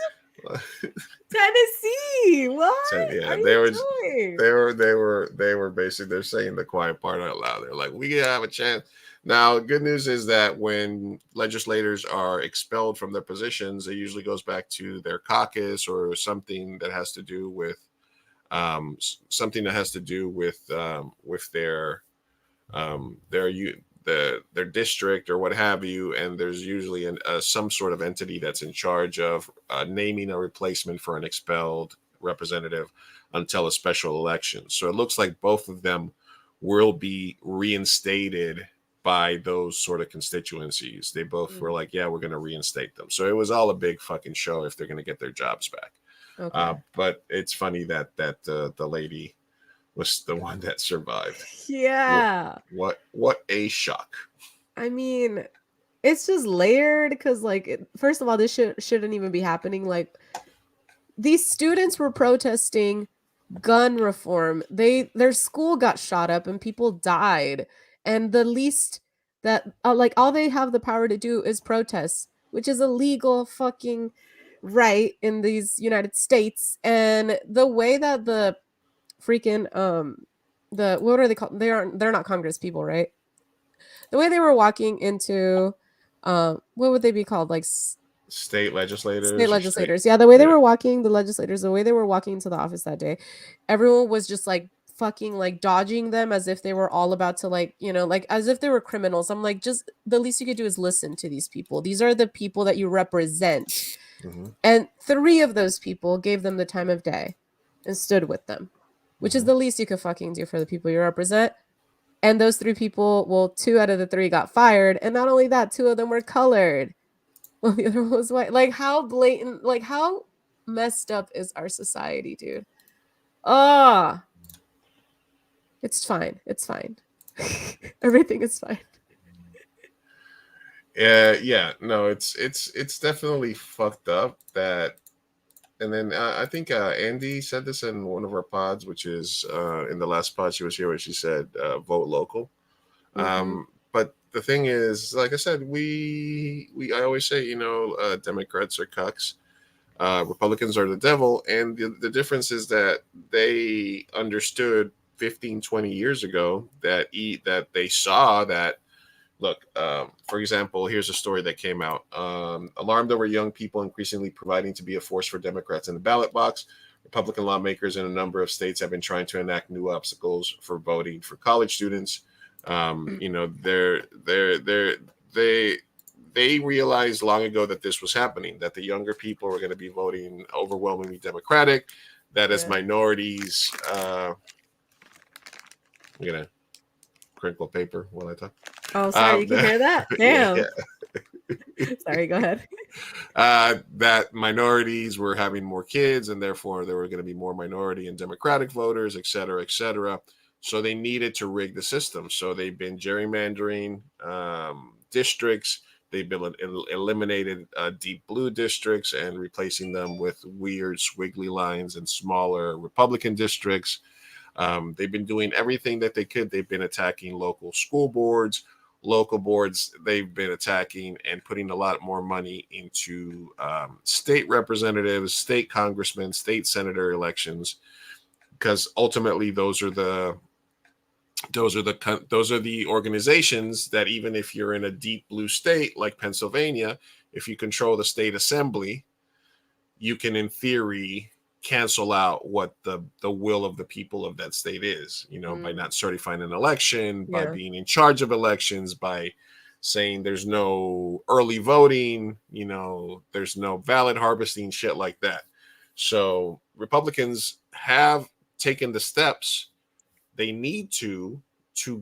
Tennessee. What? yeah, are they you were doing? they were basically, they're saying the quiet part out loud. They're like, we have a chance. Now, good news is that when legislators are expelled from their positions, it usually goes back to their caucus or something that has to do with their district or what have you, and there's usually some sort of entity that's in charge of naming a replacement for an expelled representative until a special election. So it looks like both of them will be reinstated by those sort of constituencies. They both were like, yeah, we're going to reinstate them. So it was all a big fucking show if they're going to get their jobs back. Okay. But it's funny that the lady was the one that survived. Yeah. What a shock. I mean, it's just layered because, like, first of all, this shouldn't even be happening. Like, these students were protesting gun reform. Their school got shot up and people died. And the least that, all they have the power to do is protest, which is a legal fucking right in these United States. And the way that the freaking what are they called? They're not Congress people, right? The way they were walking into what would they be called? Like state legislators. State legislators. Yeah, the way they were walking, the legislators, the way they were walking into the office that day, everyone was just like fucking like dodging them as if they were all about to like as if they were criminals. I'm like, just the least you could do is listen to these people. These are the people that you represent. And 3 of those people gave them the time of day and stood with them, which is the least you could fucking do for the people you represent. And those 3 people, well, 2 out of the 3 got fired. And not only that, 2 of them were colored. Well, the other one was white. Like, how blatant, like, how messed up is our society, dude? It's fine. It's fine. Everything is fine. Yeah, no, it's definitely fucked up that. And then I think Andy said this in one of our pods, which is in the last pod she was here, where she said vote local. But the thing is, like I said, I always say, Democrats are cucks, Republicans are the devil, and the difference is that they understood 15, 20 years ago that they saw that. Look, for example, here's a story that came out. Alarmed over young people increasingly proving to be a force for Democrats in the ballot box, Republican lawmakers in a number of states have been trying to enact new obstacles for voting for college students. They realized long ago that this was happening, that the younger people were going to be voting overwhelmingly Democratic, that as minorities, I'm going to crinkle paper while I talk. Oh, sorry, you can hear that? Damn. Sorry, go ahead. That minorities were having more kids, and therefore there were going to be more minority and Democratic voters, et cetera, et cetera. So they needed to rig the system. So they've been gerrymandering districts. They've been eliminated deep blue districts and replacing them with weird squiggly lines and smaller Republican districts. They've been doing everything that they could. They've been attacking local school boards, local boards. They've been attacking and putting a lot more money into state representatives, state congressmen, state senator elections. because ultimately those are the organizations that, even if you're in a deep blue state like Pennsylvania, if you control the state assembly, you can in theory cancel out what the will of the people of that state is, by not certifying an election, by being in charge of elections, by saying there's no early voting, there's no ballot harvesting, shit like that. So Republicans have taken the steps they need to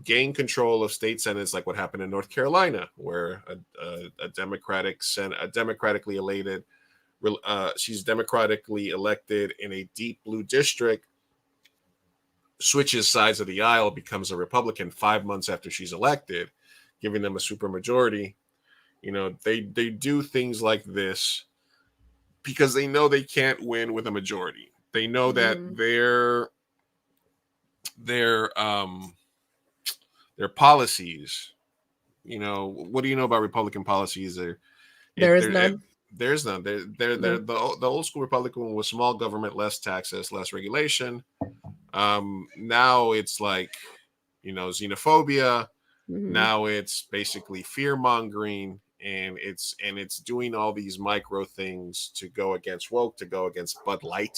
gain control of state senates, like what happened in North Carolina, where a democratically elected, she's democratically elected in a deep blue district, switches sides of the aisle, becomes a Republican 5 months after she's elected, giving them a supermajority. They do things like this because they know they can't win with a majority. They know that their policies, what do you know about Republican policies? There's none. There's none. The old school Republican was small government, less taxes, less regulation. Now it's like, xenophobia. Now it's basically fear mongering, and it's doing all these micro things to go against woke, to go against Bud Light,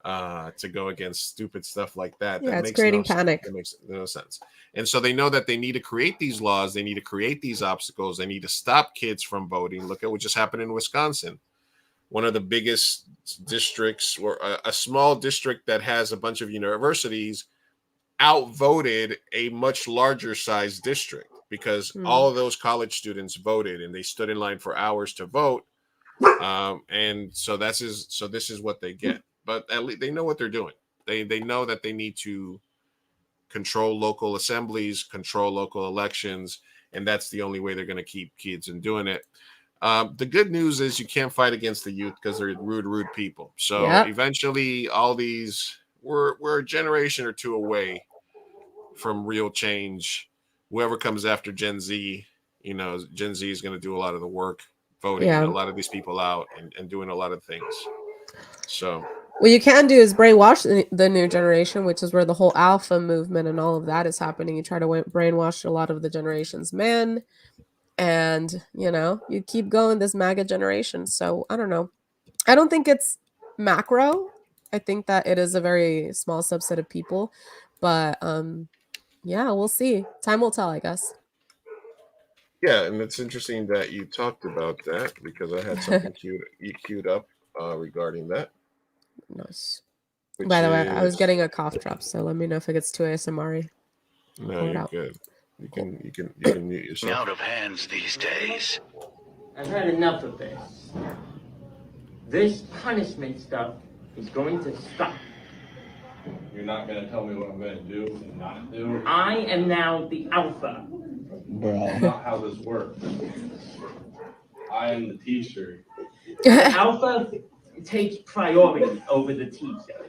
to go against stupid stuff like that. Yeah, that it's makes creating panic. That makes no sense. And so they know that they need to create these laws. They need to create these obstacles. They need to stop kids from voting. Look at what just happened in Wisconsin. One of the biggest districts, or a small district that has a bunch of universities, outvoted a much larger size district because all of those college students voted, and they stood in line for hours to vote. And so this is what they get. But at least they know what they're doing. They know that they need to control local assemblies, control local elections, and that's the only way they're going to keep kids in doing it. The good news is you can't fight against the youth because they're rude people. So eventually, all these we're a generation or two away from real change. Whoever comes after Gen Z, Gen Z is going to do a lot of the work, voting a lot of these people out and doing a lot of things. So what you can do is brainwash the new generation, which is where the whole alpha movement and all of that is happening. You try to brainwash a lot of the generation's men, and you keep going this MAGA generation. So I don't know. I don't think it's macro. I think that it is a very small subset of people, but yeah, we'll see. Time will tell, I guess. Yeah, and it's interesting that you talked about that because I had something queued up regarding that. Nice. By the way, I was getting a cough drop, so let me know if it gets too ASMR-y. No, you're good. You can mute yourself. Out of hands these days. I've had enough of this. This punishment stuff is going to stop. You're not going to tell me what I'm going to do and not do? I am now the alpha. Bro. That's not how this works. I am the teacher. The alpha takes priority over the teacher.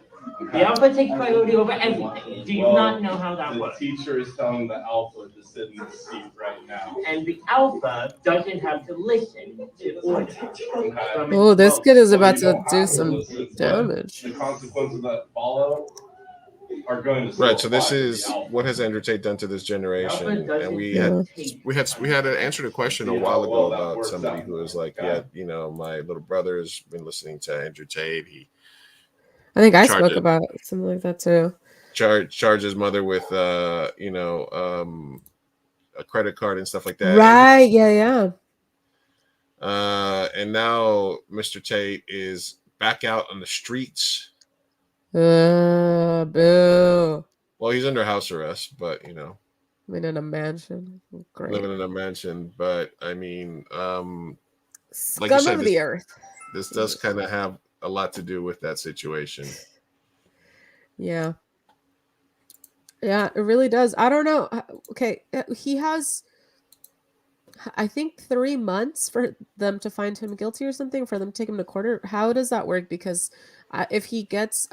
The alpha takes priority over everything. Do you not know how that works? The teacher is telling the alpha to sit in the seat right now. And the alpha doesn't have to listen to orders. Oh, this kid is about to do some damage. The consequences that follow are going to right. So this is what has Andrew Tate done to this generation, and we had answered a question a while ago about somebody who was like, my little brother's been listening to Andrew Tate. I think I spoke about something like that too. Charge his mother with a credit card and stuff like that. Right? Yeah. And now Mr. Tate is back out on the streets. Boo. Well, he's under house arrest, but living in a mansion. Great. Living in a mansion, but I mean, like you said, the earth. This does kind of have a lot to do with that situation. Yeah, it really does. I don't know. Okay, he has, I think, 3 months for them to find him guilty or something, for them to take him to court. How does that work? Because if he gets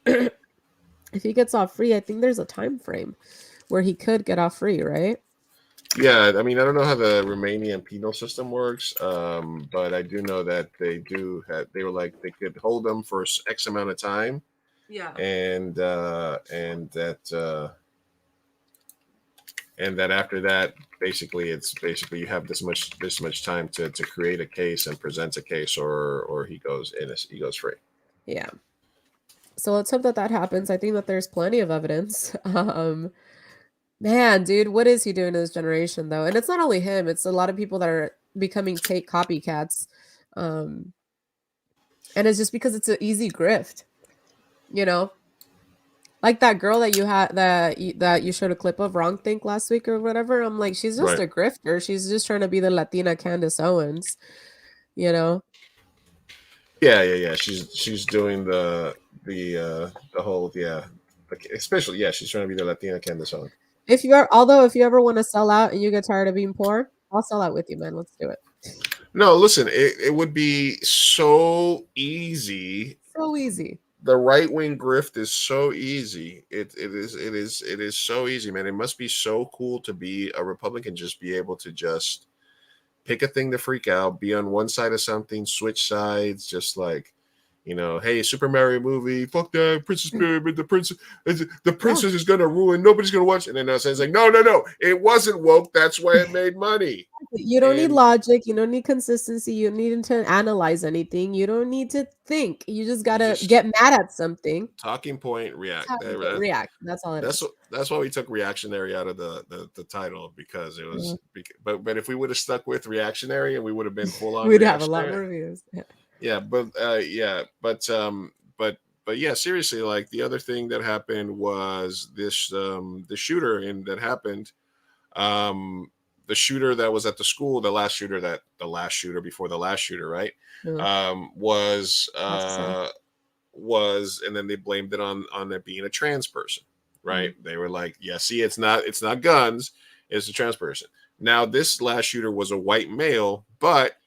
if he gets off free, I think there's a time frame where he could get off free, right? Yeah, I mean, I don't know how the Romanian penal system works, but I do know that they were like, they could hold them for X amount of time, Yeah. and that after that, basically you have this much time to create a case and present a case, or he goes free. Yeah. So let's hope that happens. I think that there's plenty of evidence. Man, dude, what is he doing to this generation though? And it's not only him, it's a lot of people that are becoming take copycats. And it's just because it's an easy grift, you know? Like that girl that you had that you showed a clip of, Wrong Think, last week or whatever. I'm like, she's just Right. a grifter. She's just trying to be the Latina Candace Owens, you know? Yeah. She's doing the whole especially she's trying to be the Latina Candace Owens. If you ever want to sell out and you get tired of being poor, I'll sell out with you, man. Let's do it. No, listen, it would be so easy. So easy. The right wing grift is so easy. It is so easy, man. It must be so cool to be a Republican, just be able to just pick a thing to freak out, be on one side of something, switch sides, just like, hey, Super Mario movie, fuck that, Princess Pyramid, the princess is gonna ruin, nobody's gonna watch. And then it's like, no, it wasn't woke. That's why it made money. You don't need logic. You don't need consistency. You don't need to analyze anything. You don't need to think. You just gotta get mad at something. Talking point, react. React. That's all it is. That's why we took reactionary out of the title, because it was. But if we would have stuck with reactionary, and we would have been full on, we'd have a lot more views. But yeah, seriously, like the other thing that happened was this the shooter that happened. The shooter that was at the school, the last shooter before the last shooter, right? Was and then they blamed it on it being a trans person, right? They were like, yeah, see, it's not guns, it's a trans person. Now, this last shooter was a white male, but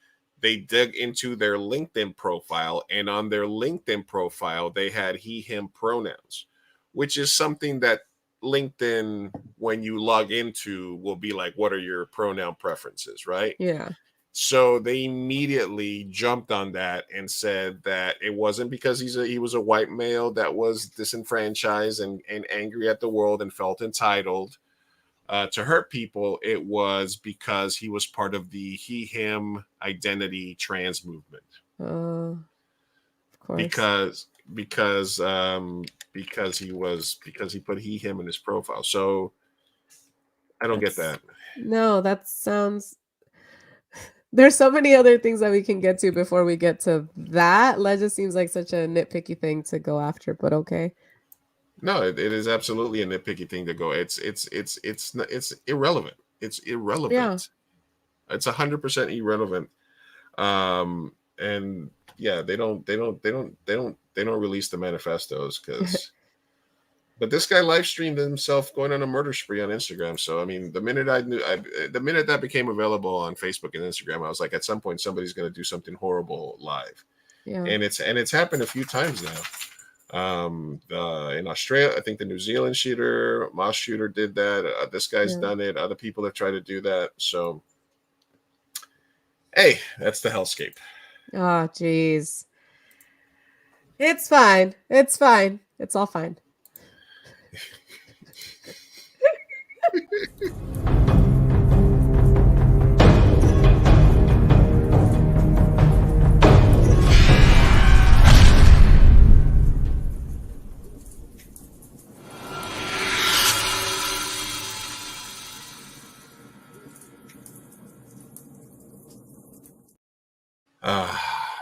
they dug into their LinkedIn profile, and on their LinkedIn profile, they had he, him pronouns, which is something that LinkedIn, when you log into, will be like, what are your pronoun preferences, right? Yeah. So they immediately jumped on that and said that it wasn't because he was a white male that was disenfranchised and angry at the world and felt entitled to hurt people. It was because he was part of the he/him identity trans movement. Of course. Because he put he/him in his profile. So I don't get that. No, that sounds. There's so many other things that we can get to before we get to that. That just seems like such a nitpicky thing to go after, but okay. No, it is absolutely a nitpicky thing to go. It's irrelevant. It's irrelevant. Yeah. It's 100% irrelevant. And yeah, they don't release the manifestos because. But this guy live streamed himself going on a murder spree on Instagram. So I mean, the minute that became available on Facebook and Instagram, I was like, at some point, somebody's going to do something horrible live. Yeah. And it's happened a few times now. In Australia, I think the New Zealand mass shooter did that. This guy's done it. Other people have tried to do that. So, hey, that's the hellscape. Oh, geez. It's fine. It's fine. It's all fine.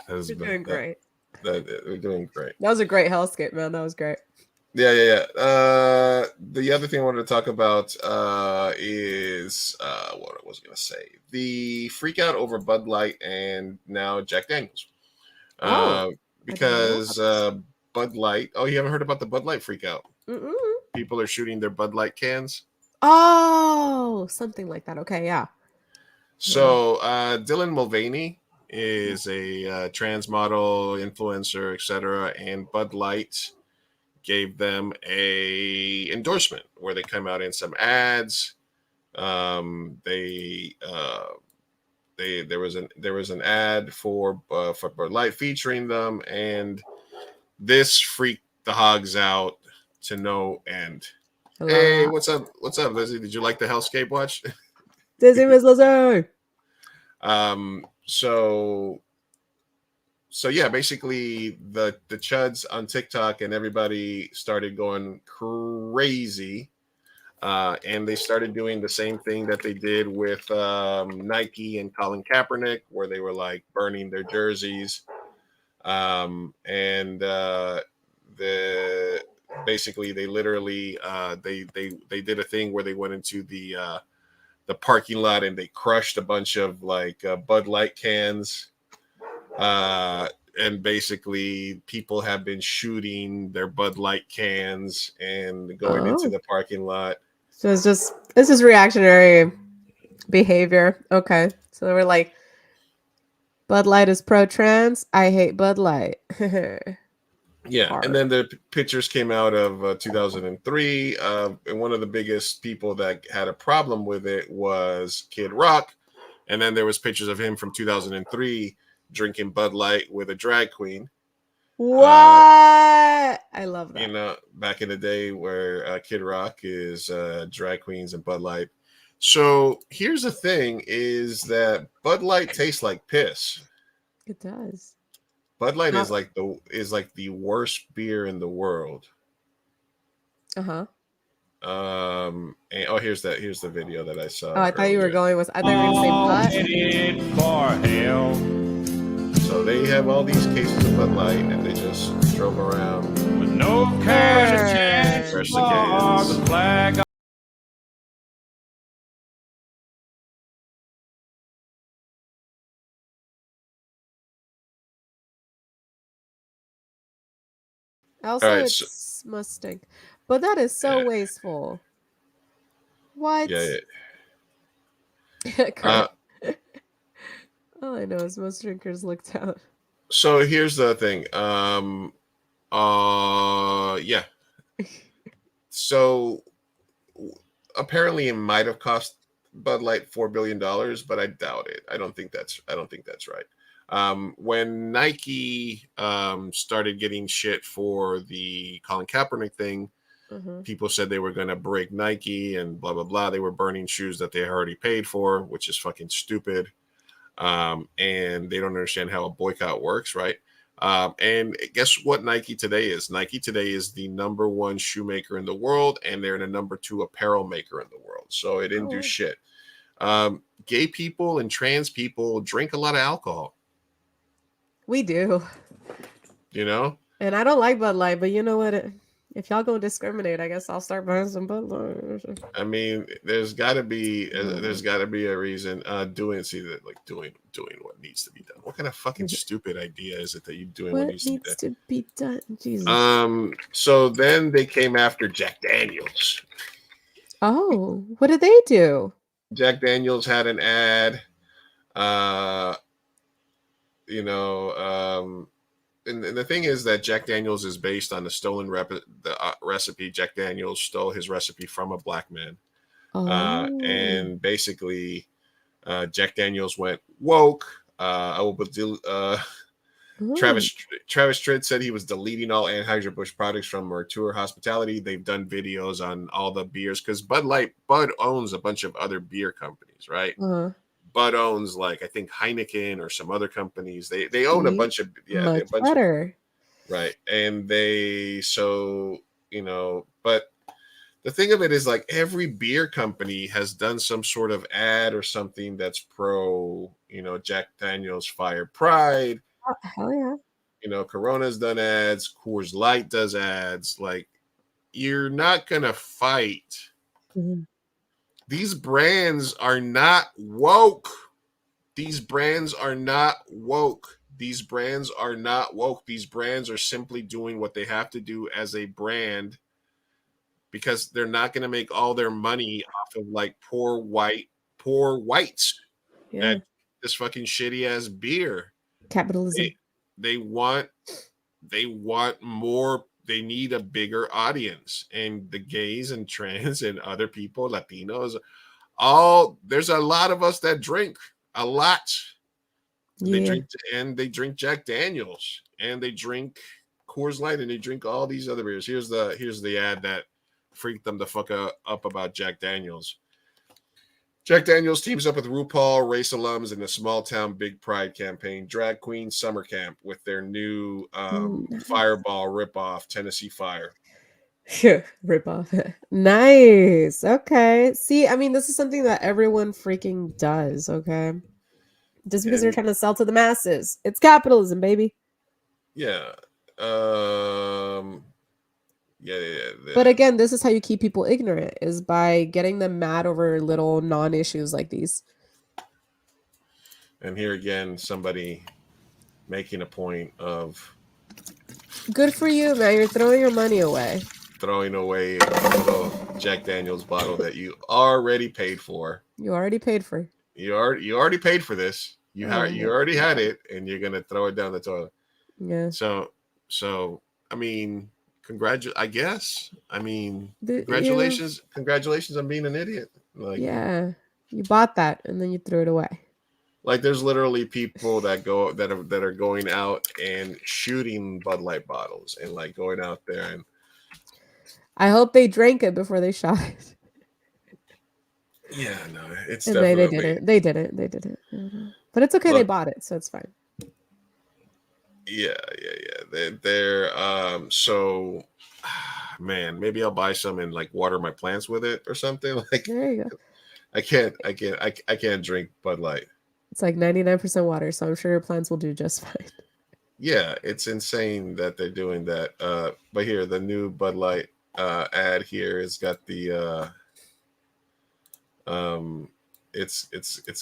We're doing great. We're doing great. That was a great hellscape, man. That was great. Yeah. The other thing I wanted to talk about is what I was going to say. The freak out over Bud Light and now Jack Daniels. Because Bud Light. Oh, you haven't heard about the Bud Light freak out? Mm-mm. People are shooting their Bud Light cans. Oh, something like that. Okay, yeah. So Dylan Mulvaney is a trans model, influencer, etc., and Bud Light gave them a endorsement where they come out in some ads. There was an ad for Bud Light featuring them, and this freaked the hogs out to no end. I love Hey, that. what's up? What's up, Lizzie? Did you like the Hellscape watch? Dizzy Miss Lizzie. So yeah, basically the chuds on TikTok and everybody started going crazy. And they started doing the same thing that they did with Nike and Colin Kaepernick, where they were like burning their jerseys. And basically they literally they did a thing where they went into the parking lot and they crushed a bunch of like Bud Light cans. And basically people have been shooting their Bud Light cans and going into the parking lot. So it's just reactionary behavior. Okay. So we're like, Bud Light is pro-trans. I hate Bud Light. Yeah, Hard. and then the pictures came out of 2003, and one of the biggest people that had a problem with it was Kid Rock, and then there was pictures of him from 2003 drinking Bud Light with a drag queen. What? I love that. You know, back in the day where Kid Rock is drag queens and Bud Light. So here's the thing: is that Bud Light tastes like piss. It does. Bud Light is like the worst beer in the world. Uh-huh. And here's the video that I saw. Oh, I thought you were going with. I thought you were going to say butt. So they have all these cases of Bud Light, and they just drove around with no cares, fresh the cans. the flag. Also, All right, it's must stink. But that is so wasteful. What? Yeah. All I know is most drinkers looked out. So here's the thing. Yeah. So apparently it might have cost Bud Light $4 billion, but I doubt it. I don't think that's right. When Nike started getting shit for the Colin Kaepernick thing, people said they were going to break Nike and blah, blah, blah. They were burning shoes that they already paid for, which is fucking stupid. And they don't understand how a boycott works, right? And guess what Nike today is? Nike today is the #1 shoemaker in the world, and they're the #2 apparel maker in the world. So it didn't do shit. Gay people and trans people drink a lot of alcohol. We do. You know? And I don't like Bud Light, but you know what? If y'all gonna discriminate, I guess I'll start buying some Bud Light. I mean, there's got to be a reason. Doing what needs to be done. What kind of fucking stupid idea is it that you're doing what needs to be done? Jesus. So then they came after Jack Daniels. Oh, what did they do? Jack Daniels had an ad. And the thing is that Jack Daniels is based on the stolen recipe. Jack Daniels stole his recipe from a black man. And basically, Jack Daniels went woke. Travis Tritt said he was deleting all Anheuser-Busch products from Mercure Hospitality. They've done videos on all the beers because Bud owns a bunch of other beer companies, right? Bud owns, like, I think Heineken or some other companies. They own a bunch of better. Right. And but the thing of it is, like, every beer company has done some sort of ad or something that's pro, Jack Daniels Fire Pride. Oh, hell yeah. Corona's done ads, Coors Light does ads. Like, you're not gonna fight. These brands are not woke. These brands are not woke. These brands are not woke. These brands are simply doing what they have to do as a brand because they're not going to make all their money off of like poor whites. Yeah. This fucking shitty ass beer. Capitalism. They want more. They need a bigger audience, and the gays and trans and other people, Latinos, there's a lot of us that drink a lot. Yeah. They drink Jack Daniels and they drink Coors Light and you drink all these other beers. Here's the ad that freaked them the fuck up about Jack Daniels. Jack Daniels teams up with RuPaul, race alums, in the Small Town Big Pride campaign, Drag Queen Summer Camp, with their new Fireball ripoff, Tennessee Fire. Rip off. Nice. Okay. See, I mean, this is something that everyone freaking does. Okay. Just because they're trying to sell to the masses. It's capitalism, baby. Yeah. But again, this is how you keep people ignorant, is by getting them mad over little non-issues like these. And here again, somebody making a point of good for you, man. You're throwing your money away. Throwing away a little Jack Daniels bottle that you already paid for. You already paid for. You already paid for this. You already had it, and you're gonna throw it down the toilet. Yeah. So I mean, congratulations on being an idiot. Like, yeah, you bought that and then you threw it away. Like, there's literally people that are going out and shooting Bud Light bottles and like going out there and. I hope they drank it before they shot it. Yeah, no, it's and definitely. They didn't. But it's okay. Look, they bought it, so it's fine. Yeah. They're so, man, maybe I'll buy some and like water my plants with it or something. Like, there you go. I can't drink Bud Light. It's like 99% water, so I'm sure your plants will do just fine. Yeah, it's insane that they're doing that. But here, the new Bud Light ad here has got the it's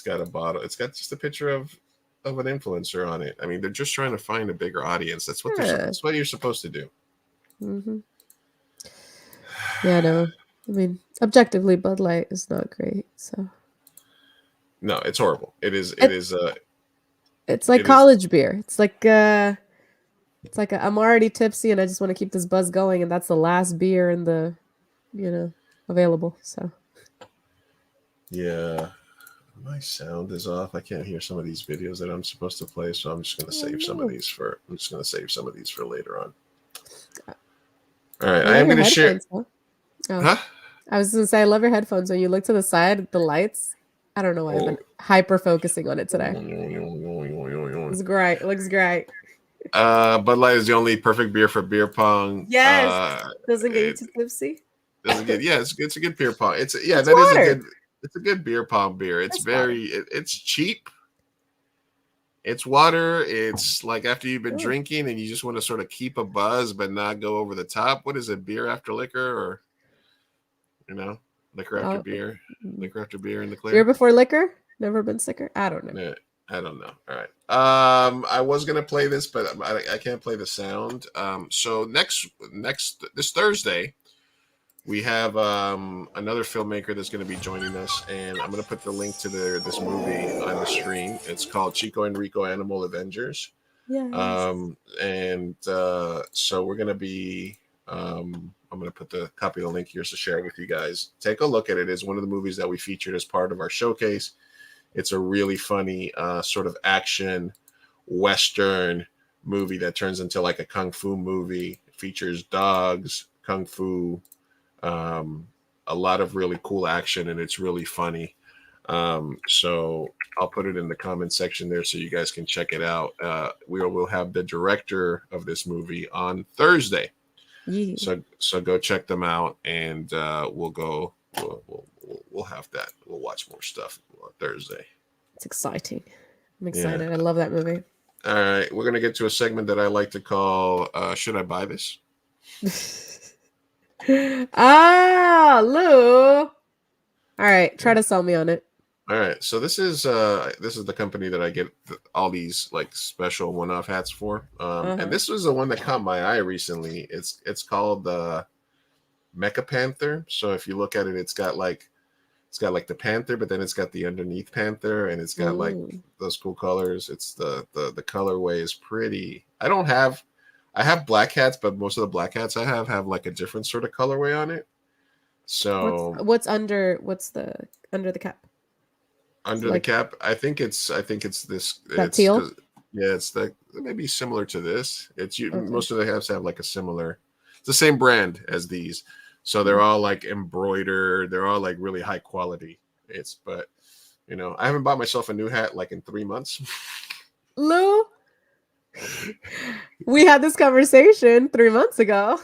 got a bottle. It's got just a picture of an influencer on it. I mean, they're just trying to find a bigger audience. That's what that's what you're supposed to do. Mm-hmm. Yeah, no. I mean, objectively, Bud Light is not great. So. No, it's horrible. It's like college beer. It's like I'm already tipsy and I just want to keep this buzz going, and that's the last beer in the, available. So. Yeah, my sound is off. I can't hear some of these videos that I'm supposed to play, so I'm just gonna save some of these for. I'm just gonna save some of these for later on. All right, I am gonna share. Huh? I was gonna say I love your headphones. When you look to the side, the lights. I don't know why I've been hyper focusing on it today. It's great. It looks great. Bud Light is the only perfect beer for beer pong. Yes. Doesn't get you too tipsy. Doesn't get. Yeah, it's a good beer pong. It's a good beer pong beer. It's it's cheap. It's water. It's like after you've been drinking and you just want to sort of keep a buzz but not go over the top. What is it? Beer after liquor, or liquor after beer, liquor after beer in the clear. Beer before liquor. Never been sicker. I don't know. Yeah, I don't know. All right. I was gonna play this, but I can't play the sound. So this Thursday, we have another filmmaker that's going to be joining us, and I'm going to put the link to this movie on the screen. It's called Chico and Rico Animal Avengers. Yeah. So we're going to be. I'm going to put the copy of the link here to share with you guys. Take a look at it. It's one of the movies that we featured as part of our showcase. It's a really funny sort of action Western movie that turns into like a kung fu movie. It features dogs, kung fu, a lot of really cool action, and it's really funny. So I'll put it in the comment section there so you guys can check it out. We will have the director of this movie on Thursday. Yeah. So go check them out, and we'll have that. We'll watch more stuff on Thursday. It's exciting. I'm excited. Yeah. I love that movie. All right, we're gonna get to a segment that I like to call "Should I Buy This?" Lou. All right, try to sell me on it. All right, so this is the company that I get all these like special one-off hats for, and this was the one that caught my eye recently. It's called the Mecha Panther. So if you look at it, it's got like the panther, but then it's got the underneath panther, and it's got like those cool colors. It's the colorway is pretty. I have black hats, but most of the black hats I have like a different sort of colorway on it. So what's under the cap? Under the cap, I think it's this that teal. Yeah, it's like maybe similar to this. It's Okay. most of the hats have like a similar. It's the same brand as these, so they're all like embroidered. They're all like really high quality. But I haven't bought myself a new hat like in 3 months. Lou, we had this conversation 3 months ago.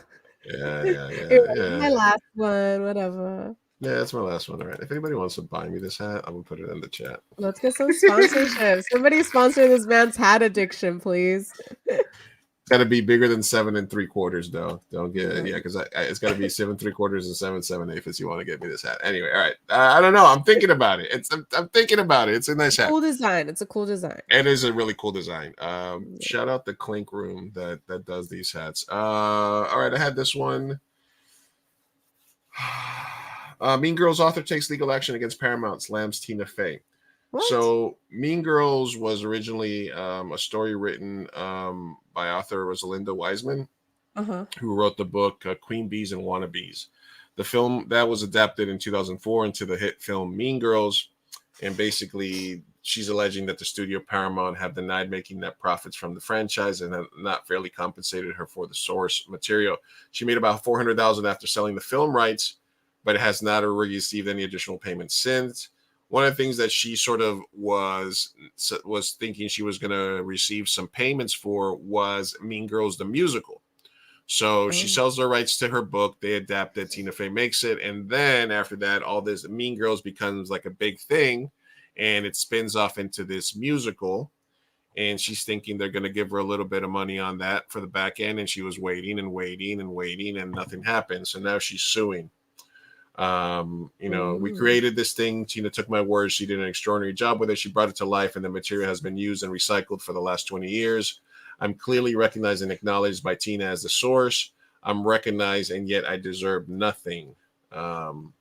Yeah. It was my last one, whatever. Yeah, that's my last one. All right. If anybody wants to buy me this hat, I'm gonna put it in the chat. Let's get some sponsorship. Somebody sponsor this man's hat addiction, please. Got to be bigger than 7 3/4 though. Don't get it, because it's got to be 7 3/4 and 7 7/8 if you want to get me this hat. Anyway, all right. I don't know. I'm thinking about it. I'm thinking about it. It's a nice hat. Cool design. It's a cool design. It is a really cool design. Shout out the Clink Room that does these hats. All right, I had this one. Mean Girls author takes legal action against Paramount, slams Tina Fey. What? So Mean Girls was originally a story written by author Rosalinda Wiseman, who wrote the book Queen Bees and Wannabes. The film that was adapted in 2004 into the hit film Mean Girls, and basically she's alleging that the studio Paramount have denied making net profits from the franchise and have not fairly compensated her for the source material. She made about $400,000 after selling the film rights, but it has not received any additional payments since. One of the things that she sort of was thinking she was going to receive some payments for was Mean Girls the musical. So she sells the rights to her book. They adapt it. Tina Fey makes it. And then after that, all this Mean Girls becomes like a big thing. And it spins off into this musical. And she's thinking they're going to give her a little bit of money on that for the back end. And she was waiting and waiting and waiting, and nothing happened. So now she's suing. We created this thing. Tina took my word. She did an extraordinary job with it. She brought it to life, and the material has been used and recycled for the last 20 years. I'm clearly recognized and acknowledged by Tina as the source. I'm recognized, and yet I deserve nothing. Your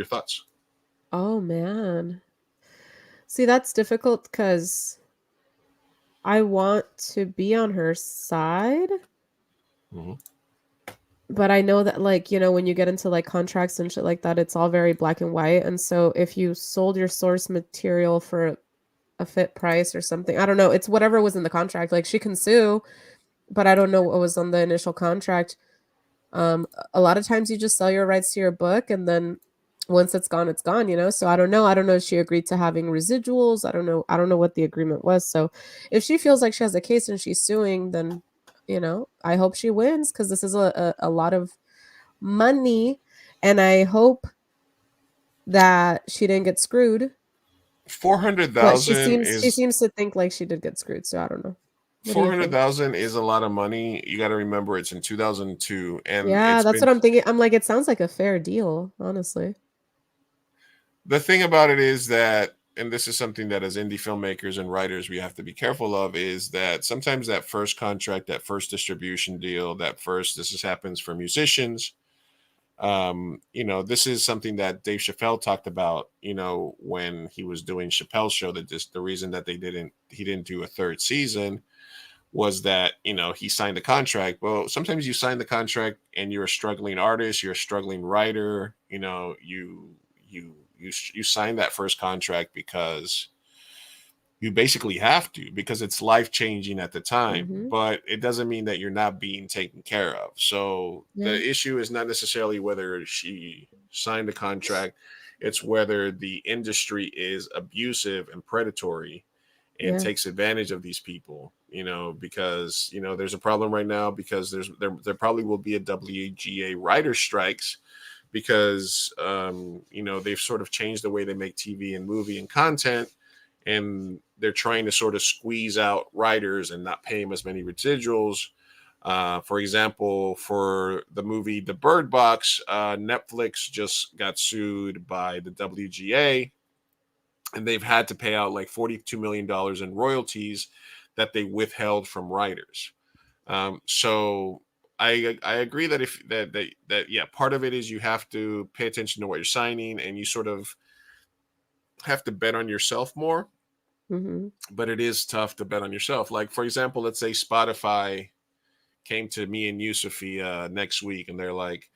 thoughts? Oh, man. See, that's difficult because I want to be on her side. But I know that, like, when you get into like contracts and shit like that, it's all very black and white. And so if you sold your source material for a fit price or something, I don't know, it's whatever was in the contract. Like, she can sue, but I don't know what was on the initial contract. A lot of times you just sell your rights to your book, and then once it's gone, so I don't know if she agreed to having residuals. I don't know what the agreement was. So if she feels like she has a case and she's suing, then I hope she wins, because this is a lot of money, and I hope that she didn't get screwed. 400,000 she seems to think like she did get screwed, so I don't know. 400,000 is a lot of money. You got to remember it's in 2002, and yeah, that's what I'm thinking. I'm like, it sounds like a fair deal, honestly. The thing about it is that, and this is something that as indie filmmakers and writers we have to be careful of, is that sometimes that first contract, that first distribution deal, this happens for musicians. This is something that Dave Chappelle talked about, when he was doing Chappelle's Show, that the reason that he didn't do a third season was that, he signed the contract. Well, sometimes you sign the contract and you're a struggling artist, you're a struggling writer, you sign that first contract because you basically have to, because it's life-changing at the time, but it doesn't mean that you're not being taken care of. So the issue is not necessarily whether she signed a contract, it's whether the industry is abusive and predatory and takes advantage of these people, because, there's a problem right now, because there probably will be a WGA writer strikes, because they've sort of changed the way they make TV and movie and content, and they're trying to sort of squeeze out writers and not pay them as many residuals. For example, for the movie The Bird Box, Netflix just got sued by the WGA, and they've had to pay out like $42 million in royalties that they withheld from writers. So I agree that part of it is you have to pay attention to what you're signing, and you sort of have to bet on yourself more. But it is tough to bet on yourself. Like, for example, let's say Spotify came to me and you, Sophia, next week, and they're like,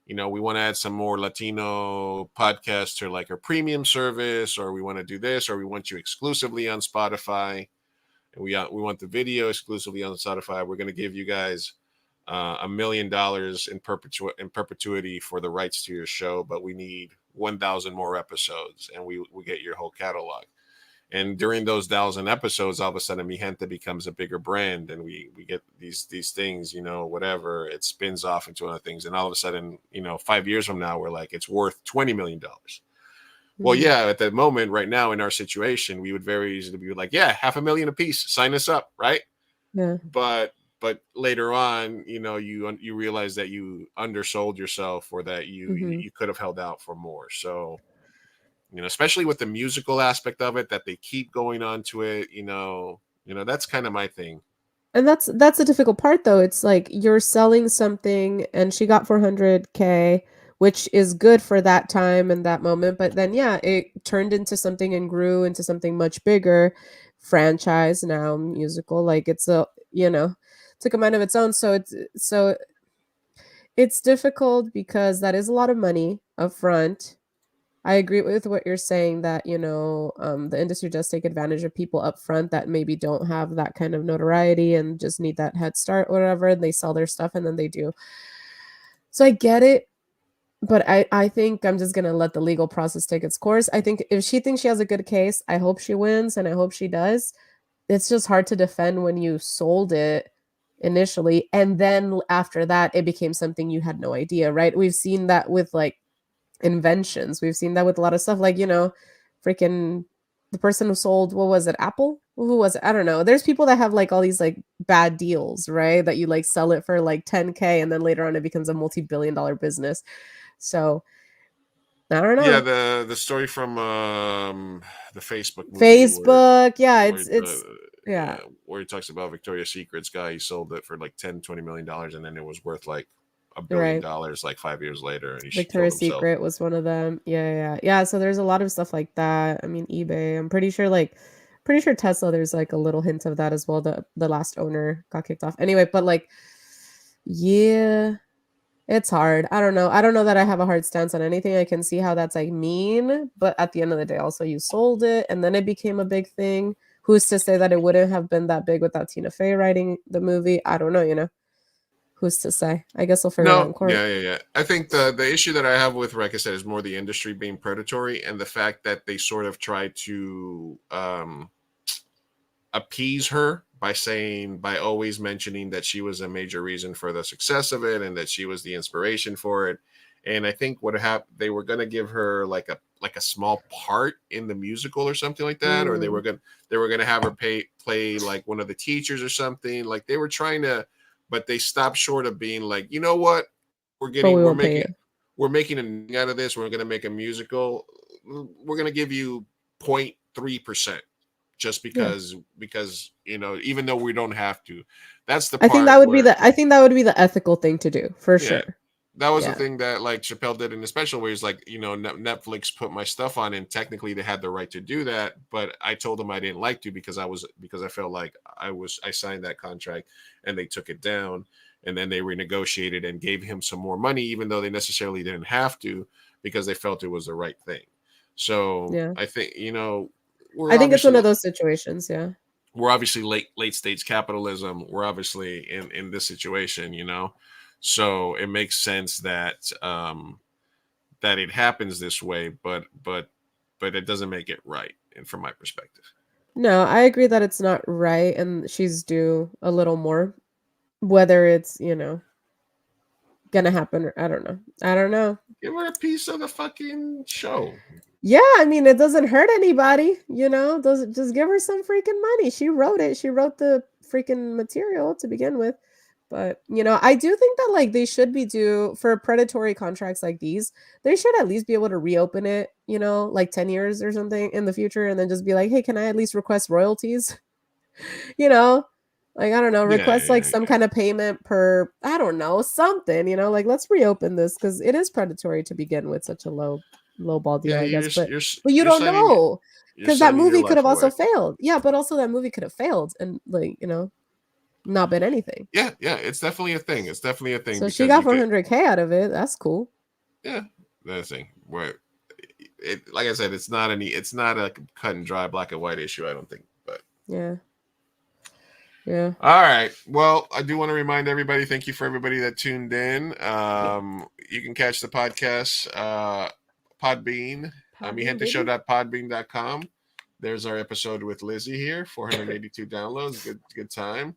we want to add some more Latino podcasts to like our premium service, or we want to do this, or we want you exclusively on Spotify. and we want the video exclusively on Spotify. We're going to give you guys $1 million in perpetuity for the rights to your show, but we need 1,000 more episodes, and we get your whole catalog. And during those 1,000 episodes, all of a sudden, Mi Gente becomes a bigger brand, and we get these things, you know, whatever. It spins off into other things, and all of a sudden, you know, 5 years from now, we're like, it's worth $20 million. Well, yeah, at that moment, right now, in our situation, we would very easily be like, yeah, $500,000 a piece, sign us up, right? Yeah. But later on, you know, you realize that you undersold yourself, or that you could have held out for more. So, you know, especially with the musical aspect of it, that they keep going on to it, you know, that's kind of my thing. And that's the difficult part, though. It's like you're selling something, and she got 400K, which is good for that time and that moment. But then, yeah, it turned into something and grew into something much bigger, franchise now, musical. Like it's a, you know, took a mind of its own. So it's difficult because that is a lot of money up front. I agree with what you're saying, that, you know, the industry does take advantage of people up front that maybe don't have that kind of notoriety and just need that head start, or whatever. They sell their stuff and then they do. So I get it, but I think I'm just going to let the legal process take its course. I think if she thinks she has a good case, I hope she wins, and I hope she does. It's just hard to defend when you sold it initially, and then after that, it became something you had no idea, right? We've seen that with like inventions. We've seen that with a lot of stuff, like, you know, freaking the person who sold, what was it, Apple? Who was it? I don't know. There's people that have like all these like bad deals, right? That you like sell it for like 10K, and then later on it becomes a multi-billion-dollar business. So I don't know. Yeah, the story from the Facebook movie, Facebook, where he talks about Victoria's Secret's guy. He sold it for like $10-20 million, and then it was worth like $1 billion like 5 years later, and he Victoria's Secret was one of them. Yeah. So there's a lot of stuff like that. I mean, eBay. I'm pretty sure Tesla, there's like a little hint of that as well. The last owner got kicked off. Anyway, but like, yeah, it's hard. I don't know that I have a hard stance on anything. I can see how that's like mean, but at the end of the day, also you sold it, and then it became a big thing. Who's to say that it wouldn't have been that big without Tina Fey writing the movie? I don't know, you know. Who's to say? I guess we'll figure it out in court. Yeah. I think the issue that I have with, like I said, is more the industry being predatory, and the fact that they sort of try to appease her by always mentioning that she was a major reason for the success of it, and that she was the inspiration for it. And I think what happened, they were going to give her like a small part in the musical or something like that, or they were going to have her play like one of the teachers or something. Like they were trying to. But they stopped short of being like, you know what, we're making a thing out of this. We're going to make a musical. We're going to give you 0.3%, just because you know, even though we don't have to. That's the part. I think that would be the ethical thing to do, for sure. That was the thing that like Chappelle did in a special, where he's like, you know, Netflix put my stuff on, and technically they had the right to do that, but I told them I didn't like to because I felt like I signed that contract, and they took it down, and then they renegotiated and gave him some more money, even though they necessarily didn't have to, because they felt it was the right thing. So I think, you know, I think it's one of those situations. Yeah, we're obviously late stage capitalism. We're obviously in this situation, you know. So it makes sense that that it happens this way, but it doesn't make it right, and from my perspective. No, I agree that it's not right, and she's due a little more. Whether it's, you know, gonna happen, or I don't know. Give her a piece of the fucking show. Yeah, I mean, it doesn't hurt anybody, you know. Doesn't, just give her some freaking money. She wrote it. She wrote the freaking material to begin with. But, you know, I do think that like they should be due for predatory contracts like these. They should at least be able to reopen it, you know, like 10 years or something in the future, and then just be like, hey, can I at least request royalties? You know, like, I don't know, request some kind of payment per, I don't know, something, you know, like let's reopen this, because it is predatory to begin with, such a low ball deal, I guess. But you don't know, because that movie could have also failed. Yeah, but also that movie could have failed and, like, you know, not been anything. Yeah, it's definitely a thing. So she got 400K out of it. That's cool. Yeah, that's the thing. Where like I said, it's not a cut and dry black and white issue, I don't think. But yeah, Yeah. All right. Well, I do want to remind everybody, thank you for everybody that tuned in. You can catch the podcast, Podbean, migenteshow.podbean.com. There's our episode with Lizzie here, 482 downloads. Good time.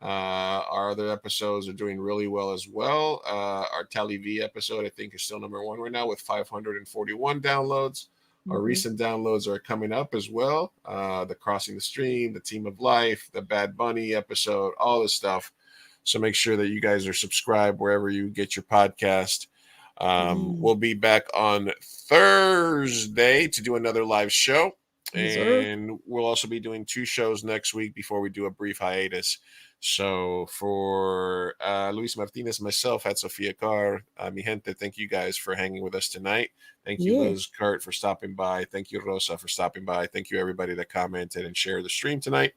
Our other episodes are doing really well as well. Our Tally V episode, I think, is still number 1 right now with 541 downloads. Our recent downloads are coming up as well. The Crossing the Stream, the Team of Life, the Bad Bunny episode, all this stuff. So make sure that you guys are subscribed wherever you get your podcast. We'll be back on Thursday to do another live show. And we'll also be doing 2 shows next week before we do a brief hiatus. So for Luis Martinez, myself, at Sofia Carr, mi gente, thank you guys for hanging with us tonight. Thank you, Liz, Kurt, for stopping by. Thank you, Rosa, for stopping by. Thank you, everybody that commented and shared the stream tonight.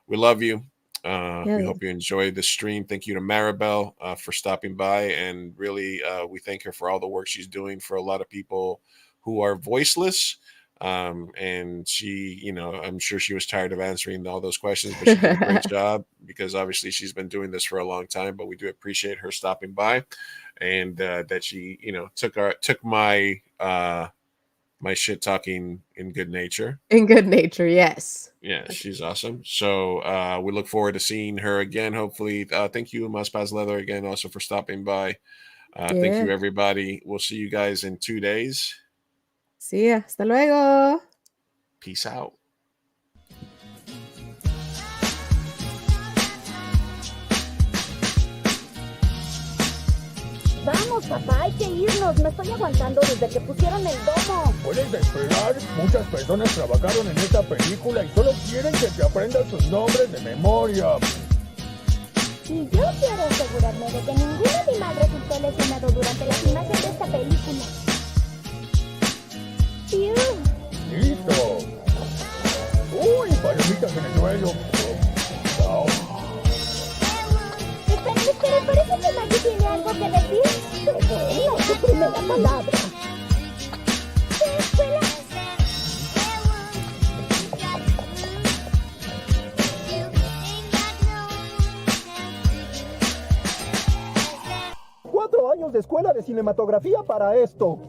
We love you. We hope you enjoyed the stream. Thank you to Maribel for stopping by. And really, we thank her for all the work she's doing for a lot of people who are voiceless. And she, I'm sure she was tired of answering all those questions, but she did a great job because obviously she's been doing this for a long time, but we do appreciate her stopping by and that she, took my, my shit talking in good nature. In good nature, yes. Yeah, she's awesome. So we look forward to seeing her again, hopefully. Thank you, Mas Paz Leather, again, also for stopping by. Thank you, everybody. We'll see you guys in 2 days. See ya. Hasta luego. Peace out. Vamos, papá, hay que irnos. Me estoy aguantando desde que pusieron el domo. Puedes esperar. Muchas personas trabajaron en esta película y solo quieren que te aprendas sus nombres de memoria. Y yo quiero asegurarme de que ningún animal resultó lesionado durante la filmación de esta película. ¡Listo! ¡Uy, palomitas en el suelo! Espera, parece que Maggie tiene algo que decir. Revela tu primera palabra. ¿Qué escuela? ¡4 años de escuela de cinematografía para esto!